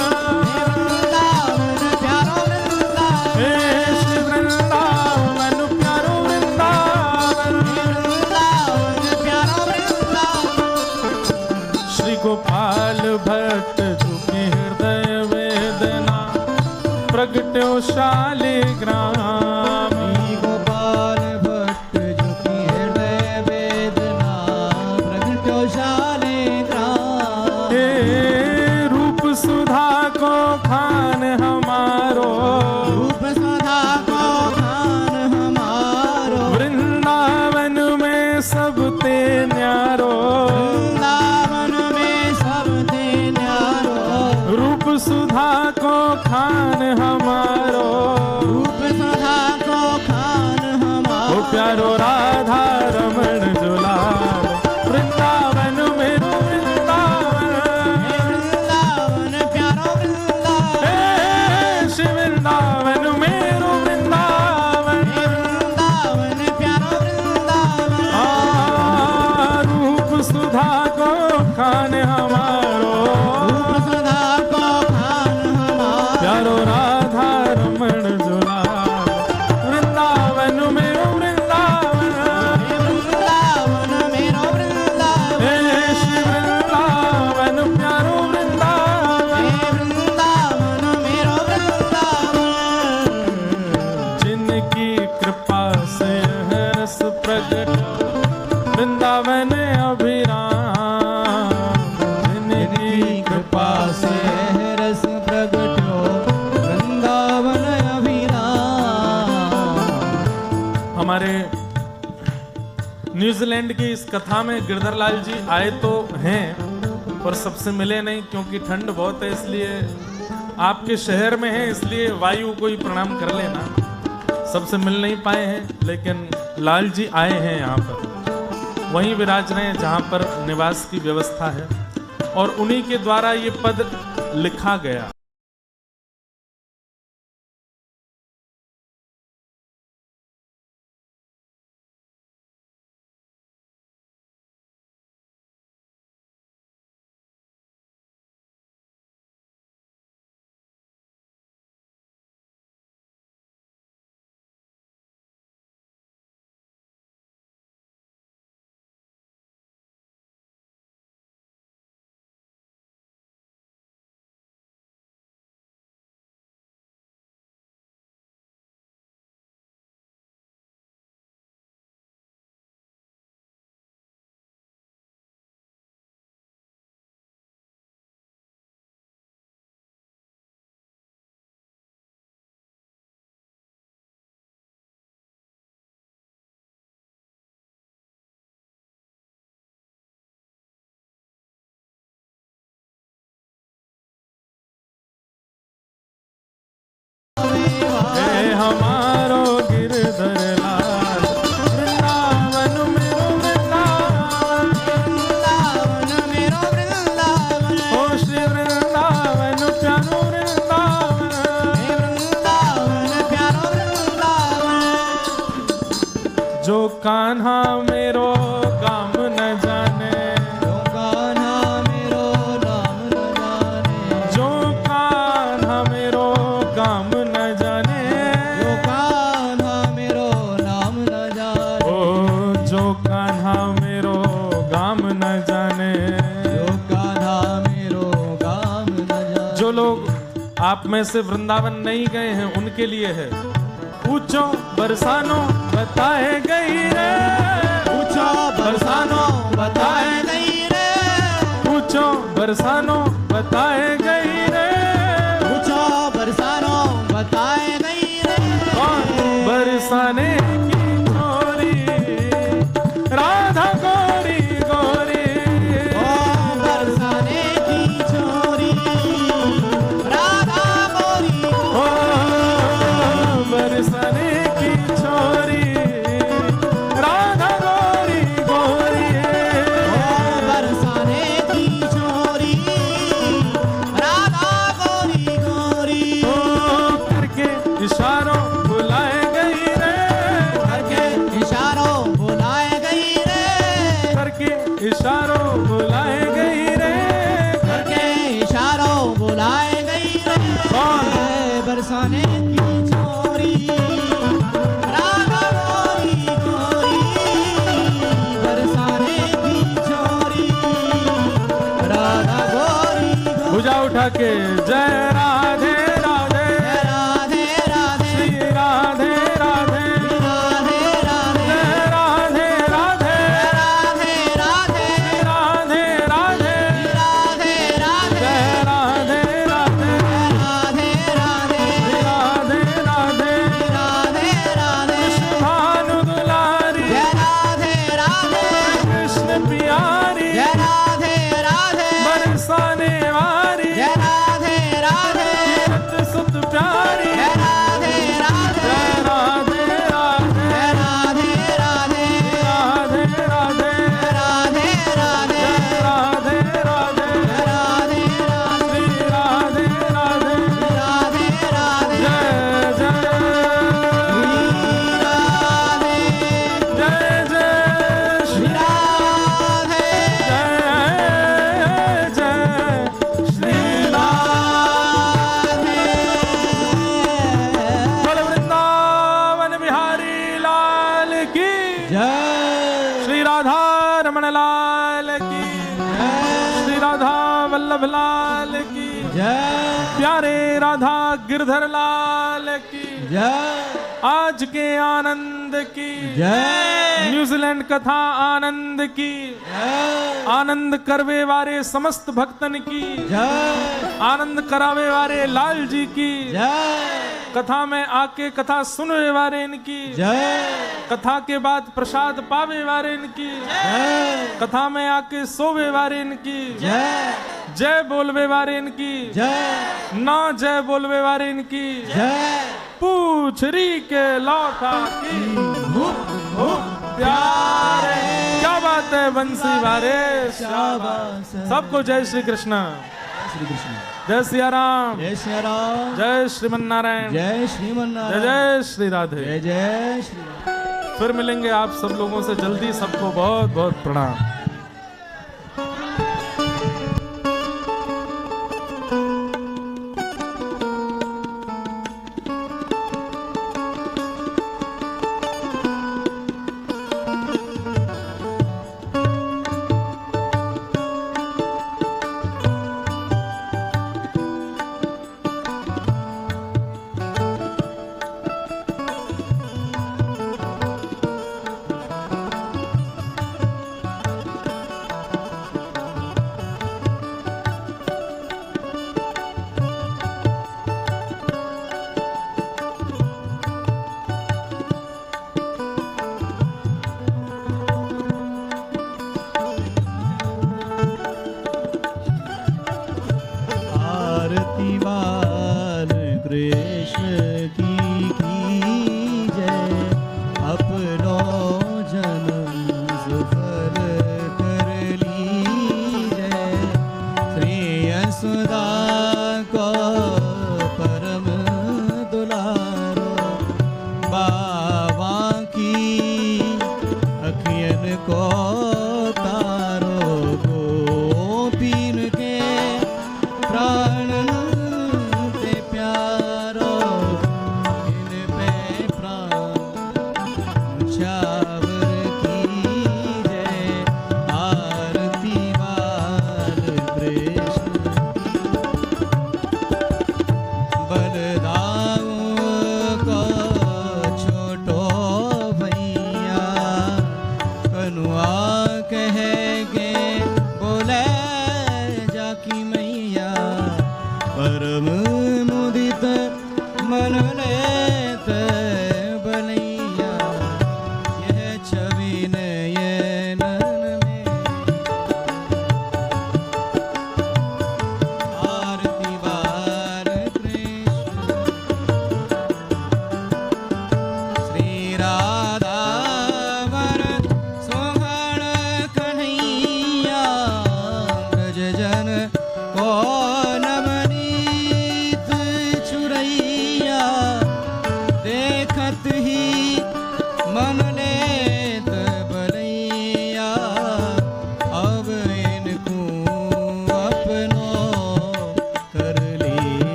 S2: वृंदावन प्यारा वृंदावन।
S1: हे श्री वृंदावन प्यारो वृंदावन।
S2: वृंदावन प्यारा वृंदावन।
S1: श्री गोपाल भट्ट झुकी हृदय वेदना, प्रगट्यो शालिग्राम।
S2: श्री गोपाल भट्ट झुकी हृदय वेदना, प्रगट्यो शालिग्राम।
S1: हे रूप सुधा को खान हमारो,
S2: रूप सुधा को खान हमारो।
S1: वृंदावन में सब ते न्यारो।
S2: वृंदावन में सब ते न्यारो।
S1: रूप सुधा को खान हमारो,
S2: रूप सुधा को खान हमारो।
S1: ओ प्यारो राधा रमण जुलाल, वृंदावन मेरो वृंदावन।
S2: वृंदावन प्यारा वृंदावन।
S1: हे श्री वृंदावन मेरो वृंदावन।
S2: वृंदावन प्यारा वृंदावन।
S1: रूप सुधा को खान हमारो,
S2: रूप सुधा को खान हमारो।
S1: प्यारो राधा रमण जुलाल, वृंदावन मेरो वृंदावन।
S2: वृंदावन मेरो वृंदावन।
S1: हे श्री वृंदावन प्यारो वृंदावन।
S2: वृंदावन मेरो वृंदावन।
S1: जिनकी कृपा से है रस प्रगट, वृंदावन अभिराम। जिनकी कृपा से
S2: से रस प्रगट्यो, वृंदावन अभिराम।
S1: हमारे न्यूजीलैंड की इस कथा में गिरधरलाल जी आए तो हैं, पर सबसे मिले नहीं क्योंकि ठंड बहुत है। इसलिए आपके शहर में है, इसलिए वायु को ही प्रणाम कर लेना। सबसे मिल नहीं पाए हैं, लेकिन लाल जी आए हैं यहाँ पर, वहीं विराज रहे हैं जहाँ पर निवास की व्यवस्था है, और उन्हीं के द्वारा ये पद लिखा गया। हमारो गिरधर लाल वृंदावन मेरो वृंदावन,
S2: वृंदावन मेरो वृंदावन,
S1: ओ श्री वृंदावन प्यारो वृंदावन,
S2: वृंदावन प्यारो वृंदावन।
S1: जो कान्हा मेरो गाम न जाने,
S2: जो कान्हा मेरो नाम न जाने,
S1: जो कान्हा मेरो गाम न जाने,
S2: जो कान्हा मेरो नाम न जाने,
S1: ओ जो कान्हा मेरो गाम न जाने।
S2: जो कान्हा मेरो गाम न जाने।
S1: जो लोग आप में से वृंदावन नहीं गए हैं उनके लिए है। ऊंचो बरसानो बताए गई रे,
S2: ऊंचो बरसानो बताए गई रे,
S1: ऊंचो बरसानो बताए गई रे,
S2: ऊंचो बरसानो बताए गई रे।
S1: कौन बरसाने की छोरी राधा गोरी गोरी,
S2: ओ बरसाने की छोरी राधा गोरी,
S1: ओ बरसाने की छोरी राधा गोरी गोरी,
S2: ओ बरसाने की छोरी राधा गोरी गोरी।
S1: ओ करके इशारों बुलाए गई रे,
S2: करके इशारों बुलाए गई रे,
S1: करके इशारों बुलाए गई रे,
S2: करके इशारों बुलाए गई रे।
S1: कौन?
S2: बरसाने की छोरी राधा गोरी गोरी, बरसाने की छोरी राधा गोरी गोरी।
S1: भुजा उठा के जय राधे राधे,
S2: राधे राधे
S1: श्री राधे राधे,
S2: राधे राधे
S1: जय राधे राधे,
S2: राधे राधे
S1: राधे राधे,
S2: राधे राधे
S1: जय राधे राधे,
S2: राधे राधे
S1: राधे राधे,
S2: राधे राधे
S1: भानु दुलारी
S2: जय राधे राधे
S1: कृष्ण प्यारी
S2: जय राधे राधे
S1: बरसाने वारी
S2: जय राधे राधे
S1: सत सुत प्यारी,
S2: जय राधे राधे
S1: जय राधे राधे,
S2: जय राधे राधे
S1: राधे राधे,
S2: राधे राधे
S1: राधे राधे,
S2: राधे
S1: श्री राधे राधे,
S2: राधे राधे
S1: जय जय
S2: राधे
S1: जय जय श्री
S2: राधे
S1: जय जय श्री बोल वृंदावन बिहारी लाल की,
S2: जय
S1: श्री राधा रमण लाल की, श्री राधा वल्लभ लाल की,
S2: जय
S1: प्यारे राधा गिरधर लाल की,
S2: जय
S1: आज के आनंद की,
S2: जय
S1: न्यूजीलैंड कथा आनंद की,
S2: जय
S1: आनंद करवे वारे समस्त भक्तन की,
S2: जय
S1: आनंद करावे वारे लाल जी की,
S2: जय
S1: कथा में आके कथा सुनवे वारे इनकी,
S2: जय
S1: कथा के बाद प्रसाद पावे वारे इनकी,
S2: जय
S1: कथा में आके सोवे वारे इनकी,
S2: जय
S1: जय बोलवे वारे इनकी,
S2: जय
S1: ना जय बोलवे वारे इनकी,
S2: जय
S1: पूछरी के लौटा की प्यारे। क्या बात है बंसी वारे,
S2: शाबाश।
S1: सबको जय श्री कृष्ण,
S2: श्री कृष्ण।
S1: जय सिया राम,
S2: जय श्री राम,
S1: जय श्रीमन नारायण,
S2: जय श्रीमन
S1: जय
S2: नारायण,
S1: जय श्री राधे।
S2: जय जय श्री राम।
S1: फिर मिलेंगे आप सब लोगों से जल्दी। सबको बहुत बहुत प्रणाम।
S2: आरती बाल कृष्ण की जय, अपनो जन्म सफल कर लीजय। श्री यशोदा को परम दुलारो बा